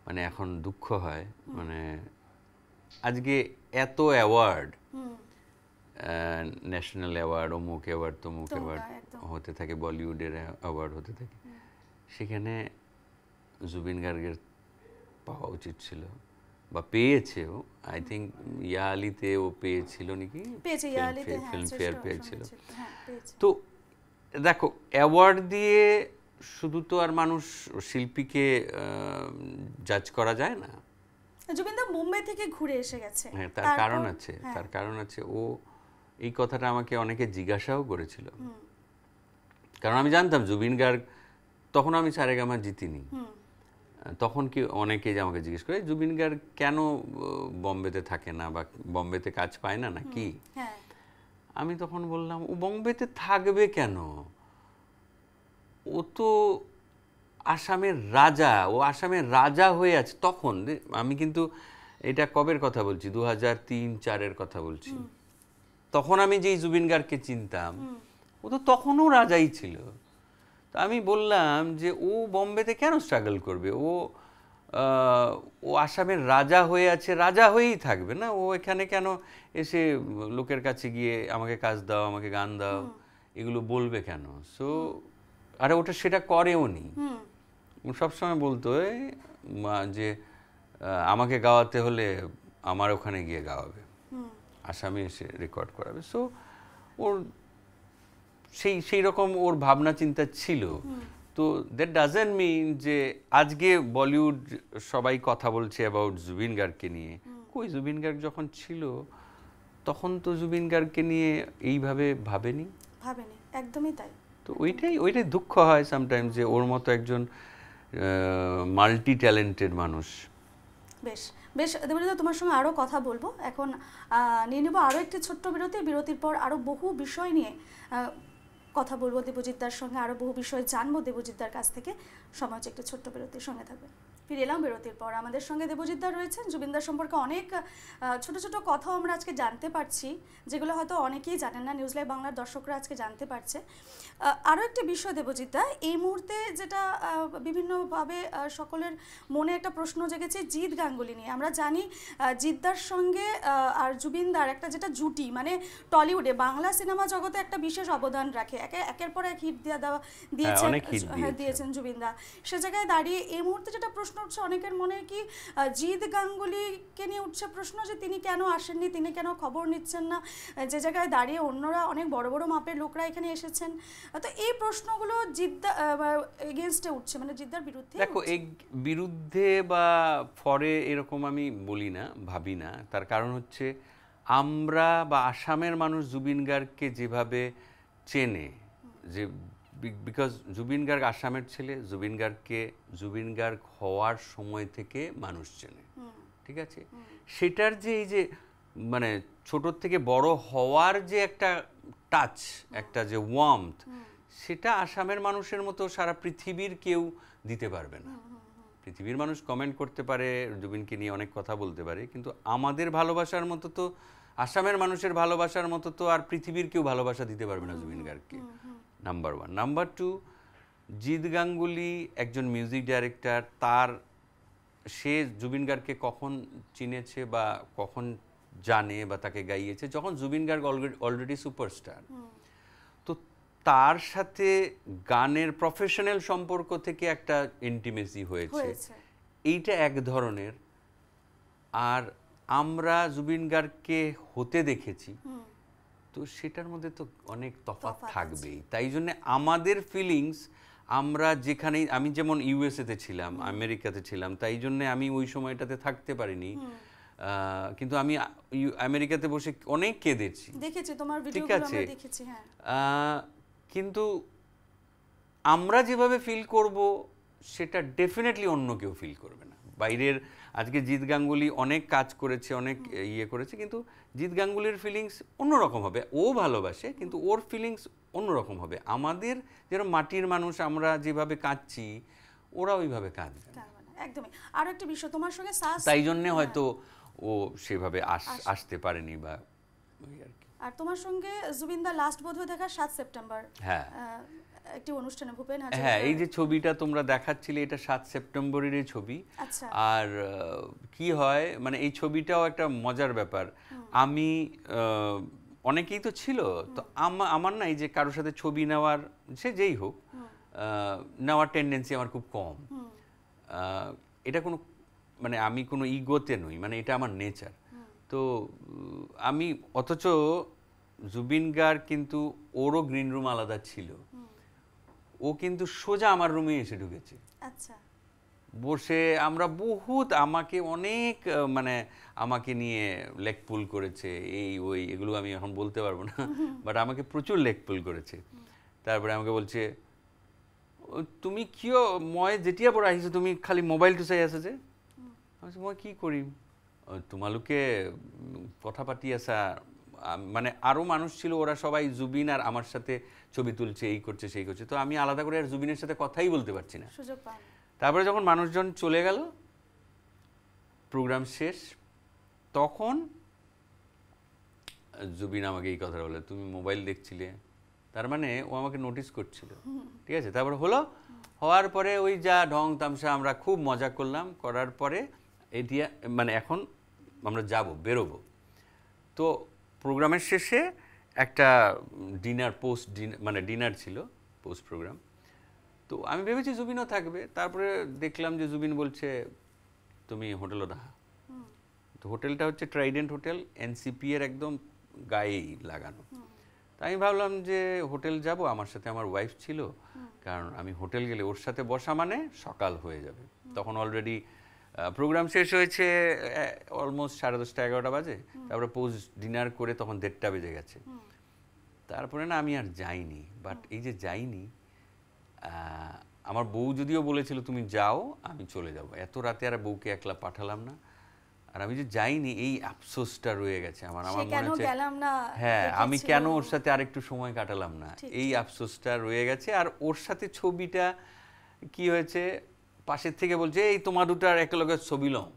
মানে এখন দুঃখ হয়। মানে আজকে এত অ্যাওয়ার্ড, ন্যাশনাল অ্যাওয়ার্ড, অমুক অ্যাওয়ার্ড, তমুক অ্যাওয়ার্ড হতে থাকে, বলিউডের অ্যাওয়ার্ড হতে থাকে, সেখানে জুবিন গার্গের পাওয়া উচিত ছিল বা পেয়েছেও। আই থিঙ্ক ইয়ালিতে ও পেয়েছিল নাকি, ফিল্মফেয়ার পেয়েছিল। তো দেখো, অ্যাওয়ার্ড দিয়ে শুধু তো আর মানুষ শিল্পীকে জাজ করা যায় না। জুবিনদা মুম্বাই থেকে ঘুরে এসে গেছে, হ্যাঁ, তার কারণ আছে। ও এই কথাটা আমাকে অনেকে জিজ্ঞাসাও করেছিল, কারণ আমি জানতাম জুবিন গার্গ, তখন আমি সারেগামা জিতিনি, তখন কি অনেকে আমাকে জিজ্ঞেস করে জুবিন গার্গ কেন বম্বেতে থাকে না বা বম্বেতে কাজ পায় না নাকি। আমি তখন বললাম ও বম্বেতে থাকবে কেন, ও তো আসামের রাজা, ও আসামের রাজা হয়ে আছে তখন। আমি কিন্তু এটা কবের কথা বলছি, 2003-04-এর কথা বলছি। তখন আমি যেই জুবিন গার্গকে চিনতাম ও তো তখনও রাজাই ছিল। তো আমি বললাম যে ও বম্বেতে কেন স্ট্রাগল করবে, ও আসামের রাজা হয়ে আছে, রাজা হয়েই থাকবে না, ও এখানে কেন এসে লোকের কাছে গিয়ে আমাকে কাজ দাও, আমাকে গান দাও, এগুলো বলবে কেন। সো আরে ওটা সেটা করেও নি, সবসময় বলতো যে আমাকে গাওয়াতে হলে আমার ওখানে গিয়ে গাওয়াবে, আসামে এসে রেকর্ড করাবে। সো ওর সেই রকম ওর ভাবনা চিন্তা ছিল। তো দ্যাট ডাজন্ট মিন যে আজকে বলিউড সবাই কথা বলছে অ্যাবাউট জুবিন গার্গকে নিয়ে, কই জুবিন গার্গ যখন ছিল তখন তো জুবিন গার্গকে নিয়ে এইভাবে ভাবেনি, একদমই তাই। তো ওইটাই দুঃখ হয় সামটাইমস যে ওর মতো একজন মাল্টি ট্যালেন্টেড মানুষ। বেশ দেবজিৎ, তোমার সঙ্গে আরও কথা বলবো। এখন নিয়ে নেব আরও একটি ছোট্ট বিরতির পর আরও বহু বিষয় নিয়ে কথা বলবো দেবজিৎদার সঙ্গে, আরও বহু বিষয় জানবো দেবজিৎদার কাছ থেকে। সময় হচ্ছে একটি ছোট্ট বিরতির সঙ্গে থাকবে। ফিরে এলাম বিরতির পর। আমাদের সঙ্গে দেবজিৎদা রয়েছেন। জুবিনদার সম্পর্কে অনেক ছোট ছোট কথাও আমরা আজকে জানতে পারছি, যেগুলো হয়তো অনেকেই জানেন না, নিউজ লাইভ বাংলার দর্শকরা আজকে জানতে পারছে। আরও একটি বিষয় দেবজিৎদা, এই মুহূর্তে যেটা বিভিন্নভাবে সকলের মনে একটা প্রশ্ন জেগেছে জিৎ গাঙ্গুলি নিয়ে। আমরা জানি জিৎদার সঙ্গে আর জুবিনদার একটা যেটা জুটি, মানে টলিউডে বাংলা সিনেমা জগতে একটা বিশেষ অবদান রাখে, একের পর এক হিট দিয়েছেন জুবিনদা। সে জায়গায় দাঁড়িয়ে এই মুহূর্তে যেটা প্রশ্ন উঠছে অনেকের মনে কি জিৎ গাঙ্গুলিকে নিয়ে উঠছে প্রশ্ন যে তিনি কেন আসেননি, তিনি কেন খবর নিচ্ছেন না, যে জায়গায় দাঁড়িয়ে অন্যরা অনেক বড় বড় মাপের লোকরা এখানে এসেছেন। তো এই প্রশ্নগুলো জিদ্দা এগেনস্টে উঠছে, মানে জিদ্দার বিরুদ্ধে। দেখো, এই বিরুদ্ধে বা ফরে এরকম আমি বলি না, ভাবি না। তার কারণ হচ্ছে আমরা বা আসামের মানুষ জুবিন গার্গকে যেভাবে চেনে, যে বিকজ জুবিন গার্গ আসামের ছেলে, জুবিন গার্গকে জুবিন গার্গ হওয়ার সময় থেকে মানুষ চেনে, ঠিক আছে? সেটার যে এই যে মানে ছোটোর থেকে বড় হওয়ার যে একটা টাচ, একটা যে ওয়ার্মথ, সেটা আসামের মানুষের মতো সারা পৃথিবীর কেউ দিতে পারবে না। পৃথিবীর মানুষ কমেন্ট করতে পারে, জুবিনকে নিয়ে অনেক কথা বলতে পারে, কিন্তু আমাদের ভালোবাসার মতো তো, আসামের মানুষের ভালোবাসার মতো তো আর পৃথিবীর কেউ ভালোবাসা দিতে পারবে না জুবিন গার্গকে। Number one. Number two, Jeet Gannguli একজন মিউজিক ডাইরেক্টর, সে জুবিন গার্গকে কখন চিনেছে বা কখন জানে বা তাকে গাইয়েছে, যখন জুবিন গার্গ অলরেডি সুপারস্টার। তো তার সাথে গানের প্রফেশনাল সম্পর্ক থেকে একটা ইন্টিমেসি হয়েছে, এইটা এক ধরনের। আর আমরা জুবিন গার্গকে হতে দেখেছি, তো সেটার মধ্যে তো অনেক তফাৎ থাকবেই। তাই জন্য আমাদের ফিলিংস, আমরা যেখানেই, আমি যেমন ইউএসএতে ছিলাম, আমেরিকাতে ছিলাম, তাই জন্য আমি ওই সময়টাতে থাকতে পারিনি, কিন্তু আমি আমেরিকাতে বসে অনেক কেঁদেছি, দেখেছি তোমার ভিডিওগুলো আমরা দেখেছি। হ্যাঁ, কিন্তু আমরা যেভাবে ফিল করব সেটা ডেফিনেটলি অন্য কেউ ফিল করবে না। বাইরের, আজকে জিৎ গাঙ্গুলি অনেক কাজ করেছে, অনেক ইয়ে করেছে, কিন্তু জিৎ গাঙ্গুলির ফিলিংস অন্যরকম হবে। ও ভালোবাসে, কিন্তু ওর ফিলিংস অন্যরকম হবে। আমাদের যেরকম মাটির মানুষ, আমরা যেভাবে কাঁদছি, ওরা ওইভাবে কাঁদবে একদমই। আর একটা বিষয়, তোমার সঙ্গে তাই জন্য হয়তো ও সেভাবে আসতে পারেনি বা ওই আর কি। আর তোমার সঙ্গে জুবিনদা লাস্ট বোধহয় দেখা 7 সেপ্টেম্বর, হ্যাঁ, একটি অনুষ্ঠানে ভূপেন হাজারিকা। হ্যাঁ, এই যে ছবিটা তোমরা দেখাচ্ছিলে, এটা 7 সেপ্টেম্বরের ছবি। আর কি হয়, মানে এই ছবিটাও একটা মজার ব্যাপার। আমি অনেকেই তো ছিল, তো আমার না এই যে কারোর সাথে ছবি নেওয়ার, সে যেই হোক, নেওয়ার টেন্ডেন্সি আমার খুব কম। এটা কোনো, মানে আমি কোনো ইগোতে নই, মানে এটা আমার নেচার। তো আমি, অথচ জুবিন গার্গ কিন্তু ওরও গ্রিন রুম আলাদা ছিল, ও কিন্তু সোজা আমার রুমে এসে ঢুকেছে। আচ্ছা, বসে আমরা বহুত, আমাকে অনেক, মানে আমাকে নিয়ে লেগ পুল করেছে, এই ওই, এগুলো আমি এখন বলতে পারবো না, বাট আমাকে প্রচুর লেগ পুল করেছে। তারপরে আমাকে বলছে, তুমি কিয় মই যেতিয়া পৰা আহিছো তুমি খালি মোবাইলটো চাই আছা যে? মই কি কৰিম, তোমালোকে কথা পাতি আছা, মানে আরও মানুষ ছিল, ওরা সবাই জুবিন আর আমার সাথে ছবি তুলছে, এই করছে সেই করছে, তো আমি আলাদা করে আর জুবিনের সাথে কথাই বলতে পারছি না। তারপরে যখন মানুষজন চলে গেল, প্রোগ্রাম শেষ, তখন জুবিন আমাকে এই কথা বলে, তুমি মোবাইল দেখছিলে, তার মানে ও আমাকে নোটিস করছিল, ঠিক আছে। তারপরে হওয়ার পরে ওই যা ঢং তামসা, আমরা খুব মজা করলাম, করার পরে এটি মানে এখন আমরা বেরোবো। তো প্রোগ্রামের শেষে একটা ডিনার, মানে ডিনার ছিল, পোস্ট প্রোগ্রাম। তো আমি ভেবেছি জুবিনও থাকবে। তারপরে দেখলাম যে জুবিন বলছে, তুমি হোটেলও দেখা। তো হোটেলটা হচ্ছে ট্রাইডেন্ট হোটেল, এনসিপি এর একদম গায়েই লাগানো। তো আমি ভাবলাম যে হোটেল যাব, আমার সাথে আমার ওয়াইফ ছিল, কারণ আমি হোটেল গেলে ওর সাথে বসা মানে সকাল হয়ে যাবে। তখন অলরেডি প্রোগ্রাম শেষ হয়েছে অলমোস্ট 10:30 11টা বাজে। তারপরে পোস্ট ডিনার করে তখন 1:30টা বেজে গেছে। তারপরে না আমি আর যাইনি। বাট এই যে যাইনি, আমার বউ যদিও বলেছিল তুমি যাও, আমি চলে যাব, এত রাতে আর বউকে একলা পাঠালাম না। আর আমি যে যাইনি, এই আফসোসটা রয়ে গেছে আমার মনে হচ্ছে, হ্যাঁ, আমি কেন ওর সাথে আরেকটু সময় কাটালাম না, এই আফসোসটা রয়ে গেছে। আর ওর সাথে ছবিটা কি হয়েছে, পাশের থেকে বলছে, এই তোমার দুটার একেলগে ছবি লও।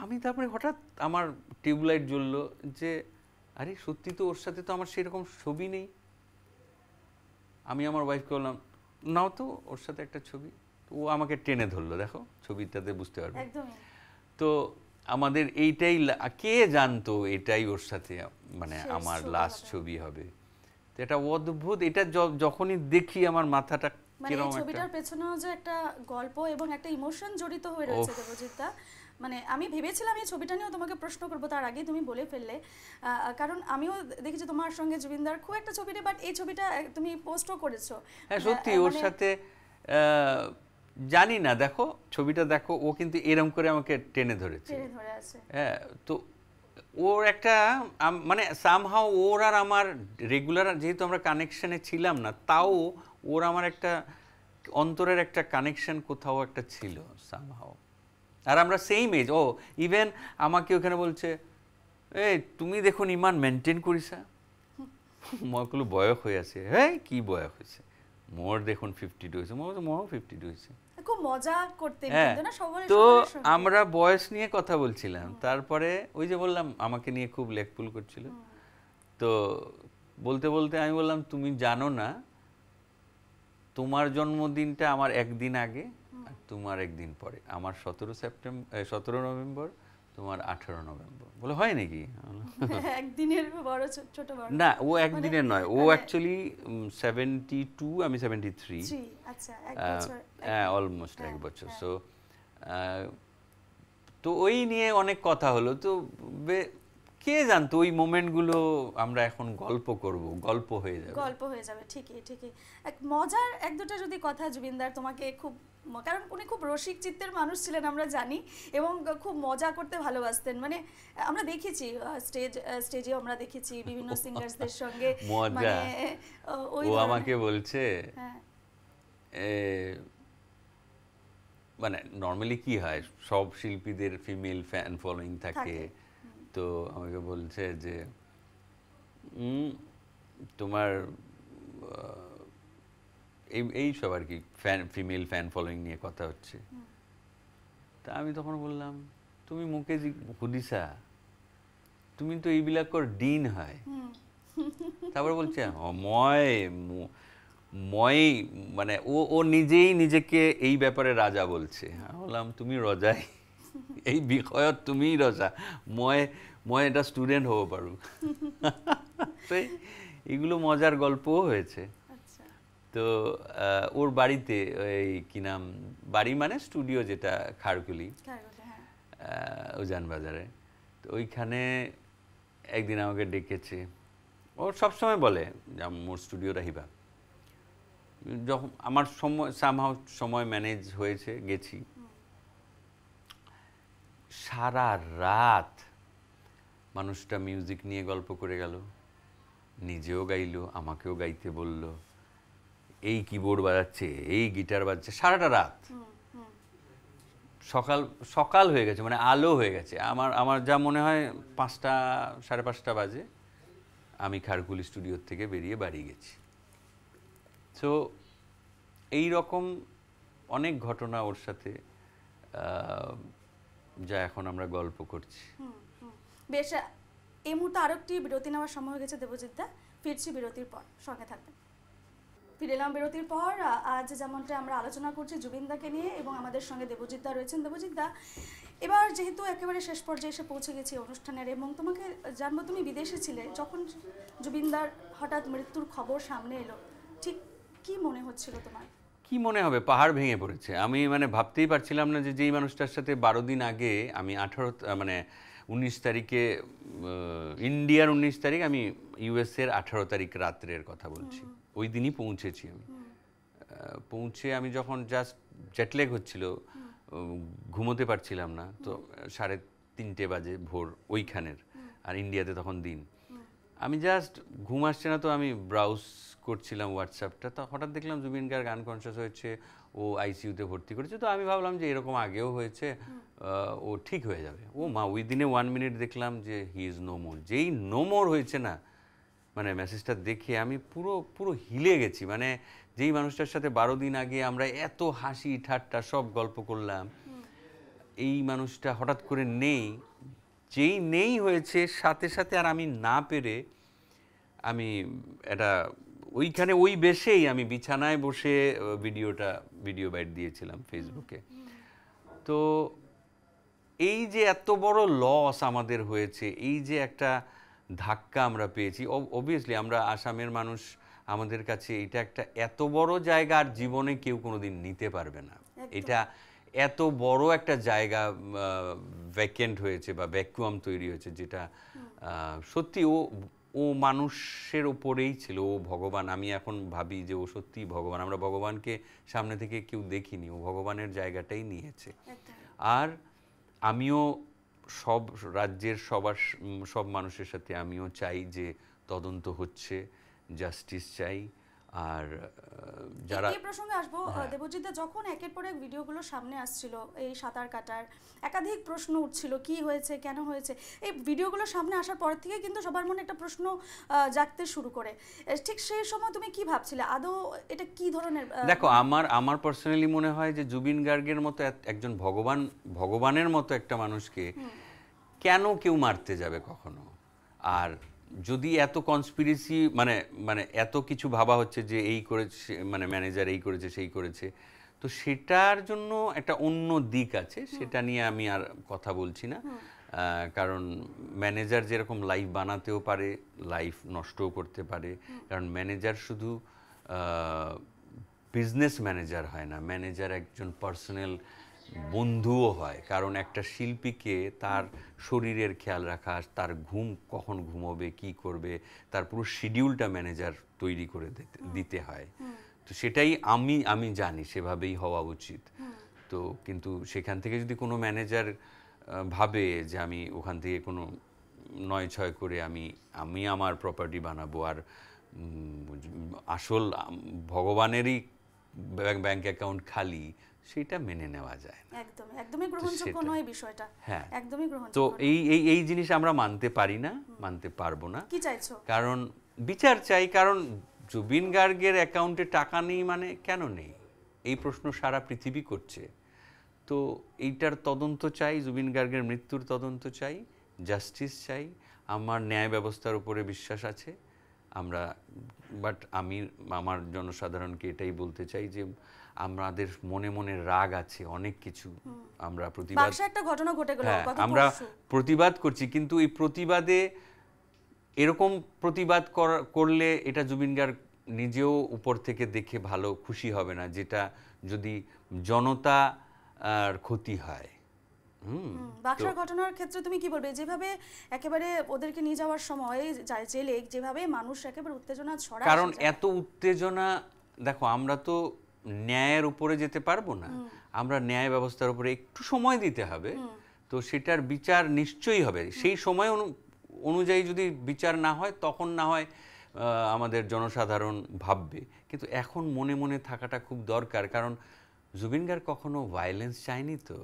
আমি তারপরে হঠাৎ আমার টিউবলাইট জ্বললো যে আরে সত্যি তো, ওর সাথে তো আমার সেরকম ছবি নেই। আমি আমার ওয়াইফকে বললাম, নাও তো ওর সাথে একটা ছবি। ও আমাকে টেনে ধরলো, দেখো ছবিটাতে বুঝতে পারবে। তো আমাদের এইটাই, কে জানতো এটাই ওর সাথে মানে আমার লাস্ট ছবি হবে। তো এটা অদ্ভুত, এটা যখনই দেখি আমার মাথাটা মানে এই ছবিটার পেছনেও যে একটা গল্প এবং একটা ইমোশন জড়িত হয়ে রয়েছে দেবজিৎদা, মানে আমি ভেবেছিলাম এই ছবিটা নিয়েও তোমাকে প্রশ্ন করবো, তার আগেই তুমি বলে ফেললে। কারণ আমিও দেখেছি তোমার সঙ্গে জুবিনদার খুব একটা ছবি নেই, বাট এই ছবিটা তুমি পোস্টও করেছো। হ্যাঁ সত্যি ওর সাথে জানি না, দেখো ছবিটা দেখো, ও কিন্তু এরকম করে আমাকে টেনে ধরেছে। হ্যাঁ, তো ওর একটা মানে সামহাও ওর আর আমার রেগুলার যেহেতু আমরা কানেকশনে ছিলাম না, তাও ওর আমার একটা অন্তরের একটা কানেকশন কোথাও একটা ছিল সামহাও। আর আমরা সেম এজ। ও ইভেন আমাকে ওখানে বলছে, এই তুমি দেখুন ইমান মেনটেন করিসা, মগুলো বয়স হয়ে আছে। হ্যাঁ কি বয়স হয়েছে, মোর দেখুন 52 হয়েছে, মোরও 52 হয়েছে। খুব মজা করতে কিন্তু না সবাই। তো আমরা বয়স নিয়ে কথা বলছিলাম, তারপরে ওই যে বললাম আমাকে নিয়ে খুব লেকপুল করছিল, তো বলতে বলতে আমি বললাম তুমি জানো না তোমার জন্মদিনটা আমার একদিন আগে আর তোমার একদিন পরে, আমার 17 নভেম্বর, তোমার 18 নভেম্বর। বলে হয় নাকি? একদিনের বড় ছোট বড় না, ও একদিনের নয়, ও অ্যাকচুয়ালি 72, আমি 73। আচ্ছা, এক বছর, হ্যাঁ অলমোস্ট এক বছর। সো তো ওই নিয়ে অনেক কথা হলো। তো কে জানতো ওই মোমেন্টগুলো আমরা এখন গল্প করব, গল্প হয়ে যাবে। ঠিকই ঠিকই। এক মজার এক দুটো যদি কথা জুবিনদার তোমাকে খুব, কারণ উনি খুব রসিক চিত্তের মানুষ ছিলেন আমরা জানি, এবং খুব মজা করতে ভালোবাসতেন। মানে আমরা দেখেছি স্টেজে আমরা দেখেছি বিভিন্ন সিঙ্গার্সদের সঙ্গে মজা। ও আমাকে বলছে মানে নর্মালি কি হয় সব শিল্পীদের ফিমেল ফ্যান ফলোইং থাকে, তো আমাকে বলছে যে তোমার এই সব আর কি ফিমেল ফ্যান ফলোইং নিয়ে কথা হচ্ছে। তা আমি তখন বললাম তুমি মুখে হুদিসা, তুমি তো এইবিলাকর ডিন হয়। তারপর বলছে মই মানে ও নিজেই নিজেকে এই ব্যাপারে রাজা বলছে। বললাম তুমি রজাই, এই বিষয়ত তুমি রজা, মই এটা স্টুডেন্ট হব পারু। এগুলো মজার গল্পও হয়েছে। তো ওর বাড়িতে ওই কি নাম, বাড়ি মানে স্টুডিও যেটা খারকুলি উজান বাজারে, তো ওইখানে একদিন আমাকে ডেকেছে। ও সবসময় বলে মোর স্টুডিওটা হিবা, যখন আমার সময় ম্যানেজ হয়েছে গেছি, সারা রাত মানুষটা মিউজিক নিয়ে গল্প করে গেল, নিজেও গাইলো, আমাকেও গাইতে বলল, এই কিবোর্ড বাজাচ্ছে, এই গিটার বাজাচ্ছে, সারাটা রাত। সকাল হয়ে গেছে, মানে আলো হয়ে গেছে। আমার যা মনে হয় 5টা 5:30 বাজে আমি খারকুলি স্টুডিওর থেকে বেরিয়ে বাড়ি গেছি। সো এই রকম অনেক ঘটনা ওর সাথে, যা এখন আমরা গল্প করছি। বেশ, এই মুহূর্তে আরেকটি বিরতি নেওয়ার সময় হয়ে গেছে দেবজিৎদা, ফিরছি বিরতির পর, সঙ্গে থাকবেন। ফিরে এলাম বিরতির পর। আজ যেমনটা আমরা আলোচনা করছি জুবিনদাকে নিয়ে, এবং আমাদের সঙ্গে দেবজিৎদা রয়েছেন। দেবজিৎদা, এবার যেহেতু একেবারে শেষ পর্যায়ে এসে পৌঁছে গেছি অনুষ্ঠানের, এবং তোমাকে জানবো তুমি বিদেশে ছিলে যখন জুবিনদার হঠাৎ মৃত্যুর খবর সামনে এলো, ঠিক কি মনে হচ্ছিল তোমার? কি মনে হবে, পাহাড় ভেঙে পড়েছে। আমি মানে ভাবতেই পারছিলাম না যে যেই মানুষটার সাথে 12 দিন আগে আমি 19 তারিখে ইন্ডিয়ার 19 তারিখ, আমি ইউএসএর 18 তারিখ রাত্রের কথা বলছি, ওই দিনই পৌঁছেছি আমি। পৌঁছে আমি যখন জাস্ট জেটল্যাগ হচ্ছিল, ঘুমোতে পারছিলাম না, তো 3:30 বাজে ভোর ওইখানের, আর ইন্ডিয়াতে তখন দিন। আমি জাস্ট ঘুম আসছে না, তো আমি ব্রাউজ করছিলাম হোয়াটসঅ্যাপটা, তো হঠাৎ দেখলাম জুবিন গার্গ আনকনশিয়াস হয়েছে, ও আইসিইউতে ভর্তি করেছে। তো আমি ভাবলাম যে এরকম আগেও হয়েছে, ও ঠিক হয়ে যাবে। ও মা, ওই দিনে 1 মিনিট দেখলাম যে হি ইজ নো মোর। যেই নো মোর হয়েছে না, মানে মেসেজটা দেখে আমি পুরো হিলে গেছি। মানে যেই মানুষটার সাথে 12 দিন আগে আমরা এত হাসি ঠাট্টা সব গল্প করলাম, এই মানুষটা হঠাৎ করে নেই। যেই নেই হয়েছে সাথে সাথে আর আমি না পেরে আমি এটা ওইখানে ওই বেশেই আমি বিছানায় বসে ভিডিও বাইট দিয়েছিলাম ফেসবুকে। তো এই যে এত বড় লস আমাদের হয়েছে, এই যে একটা ধাক্কা আমরা পেয়েছি, অবভিয়াসলি আমরা আসামের মানুষ, আমাদের কাছে এটা একটা এত বড় জায়গা আর জীবনে কেউ কোনোদিন নিতে পারবে না। এটা এত বড় একটা জায়গা ভ্যাকেন্ট হয়েছে বা ভ্যাকুয়াম তৈরি হয়েছে, যেটা সত্যি ও মানুষের ওপরেই ছিল, ও ভগবান। আমি এখন ভাবি যে ও সত্যিই ভগবান। আমরা ভগবানকে সামনে থেকে কেউ দেখিনি, ও ভগবানের জায়গাটাই নিয়েছে। আর আমিও সব রাজ্যের সব মানুষের সাথে আমিও চাই যে তদন্ত হচ্ছে, জাস্টিস চাই। আর যারা এই প্রসঙ্গে আসবো, দেবজিৎ দা, যখন একের পর এক ভিডিওগুলো সামনে আসছিল, এই সাঁতার কাটার একাধিক প্রশ্ন উঠছিল, কি হয়েছে, কেন হয়েছে, এই ভিডিওগুলো সামনে আসার পর থেকে কিন্তু সবার মনে একটা প্রশ্ন জাগতে শুরু করে। ঠিক সেই সময় তুমি কি ভাবছিলে, আদৌ এটা কি ধরনের? দেখো, আমার পার্সোনালি মনে হয় যে জুবিন গার্গের মতো একজন ভগবানের মতো একটা মানুষকে কেন কেউ মারতে যাবে কখনো? আর যদি এত কনস্পিরেসি মানে এত কিছু ভাবা হচ্ছে যে এই করেছে, মানে ম্যানেজার এই করেছে সেই করেছে, তো সেটার জন্য একটা অন্য দিক আছে, সেটা নিয়ে আমি আর কথা বলছি না। কারণ ম্যানেজার যেরকম লাইফ বানাতেও পারে, লাইফ নষ্টও করতে পারে। কারণ ম্যানেজার শুধু বিজনেস ম্যানেজার হয় না, ম্যানেজার একজন পার্সোনাল বন্ধুও হয়। কারণ একটা শিল্পীকে তার শরীরের খেয়াল রাখা, তার ঘুম কখন ঘুমোবে, কি করবে, তার পুরো শিডিউলটা ম্যানেজার তৈরি করে দিতে হয়। তো সেটাই আমি জানি সেভাবেই হওয়া উচিত। তো কিন্তু সেখান থেকে যদি কোনো ম্যানেজার ভাবে যে আমি ওখান থেকে কোনো ৯-৬ করে আমি আমার প্রপার্টি বানাবো, আর আসল ভগবানেরই ব্যাংক অ্যাকাউন্ট খালি, সেটা মেনে নেওয়া যায় না। একদমই গ্রহণযোগ্য নয় বিষয়টা। হ্যাঁ, একদমই গ্রহণযোগ্য। তো এই জিনিস আমরা মানতে পারি না, মানতে পারবো না। কি চাইছো? কারণ বিচার চাই। কারণ জুবিন গার্গের অ্যাকাউন্টে টাকা নেই মানে কেন নেই, এই প্রশ্ন সারা পৃথিবী করছে। তো এইটার তদন্ত চাই, জুবিন গার্গের মৃত্যুর তদন্ত চাই, জাস্টিস চাই। আমার ন্যায় ব্যবস্থার উপরে বিশ্বাস আছে। আমার জনসাধারণকে এটাই বলতে চাই যে আমাদের মনে মনে রাগ আছে অনেক কিছু, আমরা একটা ঘটনা ঘটে গেল, আমরা প্রতিবাদ করছি, কিন্তু এই প্রতিবাদে এরকম প্রতিবাদ করলে এটা জুবিন গার্গ নিজেও উপর থেকে দেখে ভালো খুশি হবে না, যেটা যদি জনতা আর ক্ষতি হয়। বাক্সার ঘটনার ক্ষেত্রে তুমি কি বলবে? যেভাবে একেবারে ওদেরকে নিয়ে যাওয়ার সময় জেলে যেভাবে মানুষ একেবারে উত্তেজনা ছড়ায়, কারণ এত উত্তেজনা, দেখো আমরা তো ন্যায়ের উপরে যেতে পারবো না, আমরা ন্যায় ব্যবস্থার উপরে একটু সময় দিতে হবে। তো সেটার বিচার নিশ্চয়ই হবে। সেই সময় অনুযায়ী যদি বিচার না হয়, তখন না হয় আমাদের জনসাধারণ ভাববে। কিন্তু এখন মনে মনে থাকাটা খুব দরকার। কারণ জুবিন গার্গ কখনো ভায়োলেন্স চায়নি, তো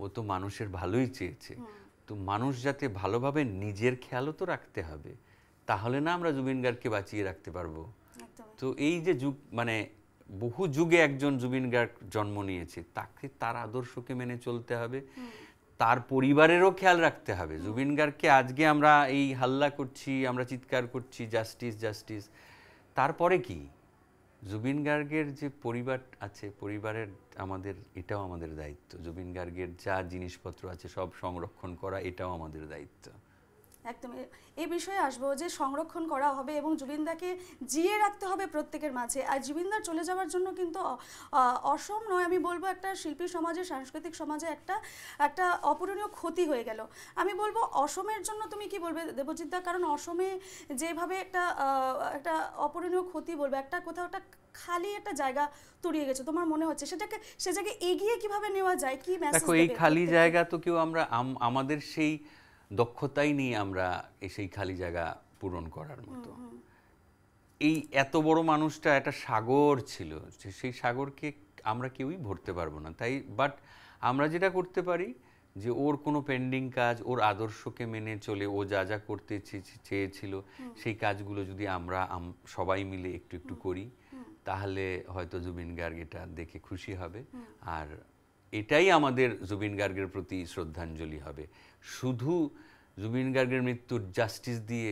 ও তো মানুষের ভালোই চেয়েছে। তো মানুষ যাতে ভালোভাবে নিজের খেয়ালও তো রাখতে হবে, তাহলে না আমরা জুবিন গার্গকে বাঁচিয়ে রাখতে পারবো। তো এই যে বহু যুগে একজন জুবিন গার্গ জন্ম নিয়েছে, তাকে তার আদর্শকে মেনে চলতে হবে, তার পরিবারেরও খেয়াল রাখতে হবে। জুবিন গার্গকে আজকে আমরা এই হাল্লা করছি, আমরা চিৎকার করছি জাস্টিস জাস্টিস, তারপরে কি? জুবিন গার্গের যে পরিবার আছে, পরিবারের এটাও আমাদের দায়িত্ব। জুবিন গার্গের যা জিনিসপত্র আছে সব সংরক্ষণ করা, এটাও আমাদের দায়িত্ব। একদম এই বিষয়ে আসবো যে সংরক্ষণ করা হবে এবং জুবিনদাকে জিয়ে রাখতে হবে প্রত্যেকের মাঝে। আর জুবিনদার চলে যাওয়ার জন্য কিন্তু অসম নয়, আমি বলবো একটা শিল্পী সমাজে, সাংস্কৃতিক সমাজে একটা অপূরণীয় ক্ষতি হয়ে গেল। আমি বলবো অসমের জন্য তুমি কি বলবে দেবজিৎ দা? কারণ অসমে যেভাবে একটা অপূরণীয় ক্ষতি বলবে, কোথাও একটা খালি একটা জায়গা তৈরি গেছে, তোমার মনে হচ্ছে সে জায়গায় এগিয়ে কিভাবে নেওয়া যায়, কি মেসেজ? দেখো, এই খালি জায়গা তো কেউ আমাদের সেই দক্ষতাই নেই আমরা সেই খালি জায়গা পূরণ করার মতো। এই এত বড় মানুষটা একটা সাগর ছিল, সেই সাগরকে আমরা কেউই ভরতে পারবো না। বাট আমরা যেটা করতে পারি যে ওর কোনো পেন্ডিং কাজ, ওর আদর্শকে মেনে চলে ও যা যা করতে চেয়েছিল, সেই কাজগুলো যদি আমরা সবাই মিলে একটু একটু করি, তাহলে হয়তো জুবিন গার্গ এটা দেখে খুশি হবে। আর এটাই আমাদের জুবিন গার্গের প্রতি শ্রদ্ধাঞ্জলি হবে। শুধু জুবিন গার্গের মৃত্যুর জাস্টিস দিয়ে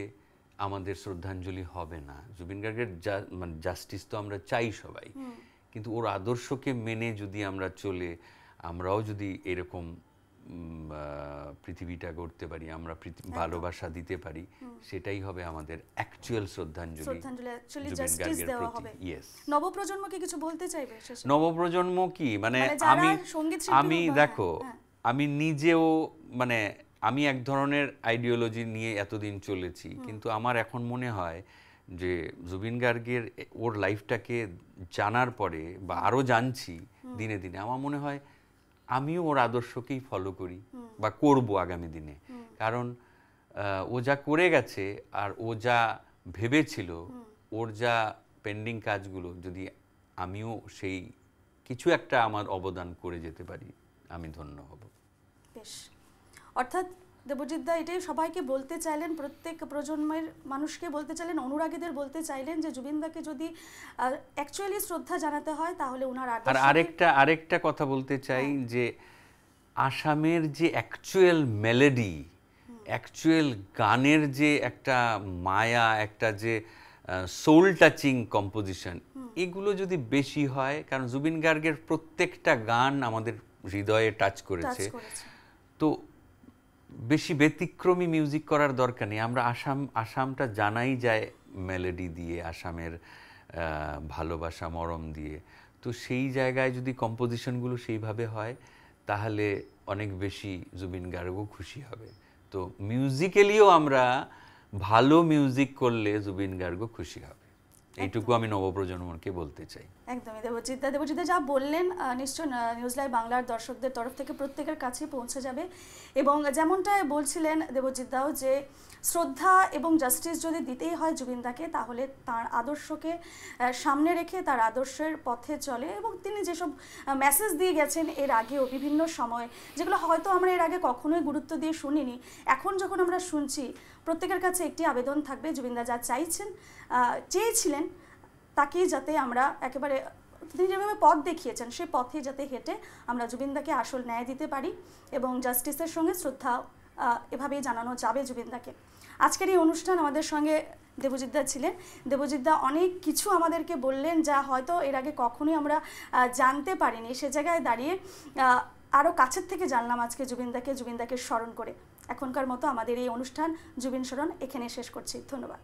আমাদের শ্রদ্ধাঞ্জলি হবে না। জুবিন গার্গের জাস্টিস তো আমরা চাই সবাই, কিন্তু ওর আদর্শকে মেনে যদি আমরা চলে, আমরাও যদি এরকম পৃথিবীটা গড়তে পারি, আমরা ভালোবাসা দিতে পারি, সেটাই হবে আমাদের অ্যাকচুয়াল শ্রদ্ধাঞ্জলি। অ্যাকচুয়ালি জাস্টিস দেওয়া হবে। ইয়েস। নবপ্রজন্মকে কিছু বলতে চাইবে শেষে? নবপ্রজন্ম কি মানে আমি দেখো আমি নিজেও মানে আমি এক ধরনের আইডিওলজি নিয়ে এতদিন চলেছি, কিন্তু আমার এখন মনে হয় যে জুবিন গার্গের ওর লাইফটাকে জানার পরে বা আরো জানছি দিনে দিনে, আমার মনে হয় আমিও ওর আদর্শকেই ফলো করি বা করব আগামী দিনে। কারণ ও যা করে গেছে আর ও যা ভেবেছিল, ওর যা পেন্ডিং কাজগুলো, যদি আমিও সেই কিছু একটা আমার অবদান করে যেতে পারি, আমি ধন্য হব। বেশ, অর্থাৎ দেবজিৎ দা এটাই সবাইকে বলতে চাইলেন, প্রত্যেক প্রজন্মের মানুষকে বলতে চাইলেন, অনুরাগীদের বলতে চাইলেন যে জুবিনদাকে যদি অ্যাকচুয়ালি শ্রদ্ধা জানাতে হয় তাহলে ওনার আর আরেকটা কথা বলতে চাই যে আসামের যে অ্যাকচুয়াল মেলোডি, অ্যাকচুয়াল গানের যে একটা মায়া, একটা যে সোল টাচিং কম্পোজিশন, এগুলো যদি বেশি হয়, কারণ জুবিন গার্গের প্রত্যেকটা গান আমাদের হৃদয়ে টাচ করেছে, তো বেশি ব্যতিক্রমী মিউজিক করার দরকার নেই। আমরা আসামটা জানাই যায় মেলোডি দিয়ে, আসামের ভালোবাসা মরম দিয়ে, তো সেই জায়গায় যদি কম্পোজিশনগুলো সেইভাবে হয় তাহলে অনেক বেশি জুবিন গার্গও খুশি হবে। তো মিউজিক্যালিও আমরা ভালো মিউজিক করলে জুবিন গার্গও খুশি হবে, এইটুকু আমি নবপ্রজন্মকে বলতে চাই। একদমই দেবজিৎ যা বললেন নিশ্চয় নিউজ লাইভ বাংলার দর্শকদের তরফ থেকে প্রত্যেকের কাছে পৌঁছে যাবে। এবং যেমনটা বলছিলেন দেবজিৎ দাও যে শ্রদ্ধা এবং জাস্টিস যদি দিতেই হয় জুবিনদাকে, তাহলে তার আদর্শকে সামনে রেখে তার আদর্শের পথে চলে। এবং তিনি যেসব মেসেজ দিয়ে গেছেন এর আগেও বিভিন্ন সময়, যেগুলো হয়তো আমরা এর আগে কখনোই গুরুত্ব দিয়ে শুনিনি, এখন যখন আমরা শুনছি, প্রত্যেকের কাছে একটি আবেদন থাকবে, জুবিনদা যা চেয়েছিলেন তাকেই যাতে আমরা একেবারে তিনি যেভাবে পথ দেখিয়েছেন সেই পথে যাতে হেঁটে আমরা জুবিনদাকে আসল ন্যায় দিতে পারি এবং জাস্টিসের সঙ্গে শ্রদ্ধা এভাবেই জানানো যাবে জুবিনদাকে। আজকের এই অনুষ্ঠান আমাদের সঙ্গে দেবজিৎ দা ছিলেন। দেবজিৎ দা অনেক কিছু আমাদেরকে বললেন যা হয়তো এর আগে কখনোই আমরা জানতে পারিনি। সে জায়গায় দাঁড়িয়ে আরও কাছের থেকে জানলাম আজকে জুবিনদাকে স্মরণ করে। এখনকার মতো আমাদের এই অনুষ্ঠান জুবিন স্মরণ এখানে শেষ করছি। ধন্যবাদ।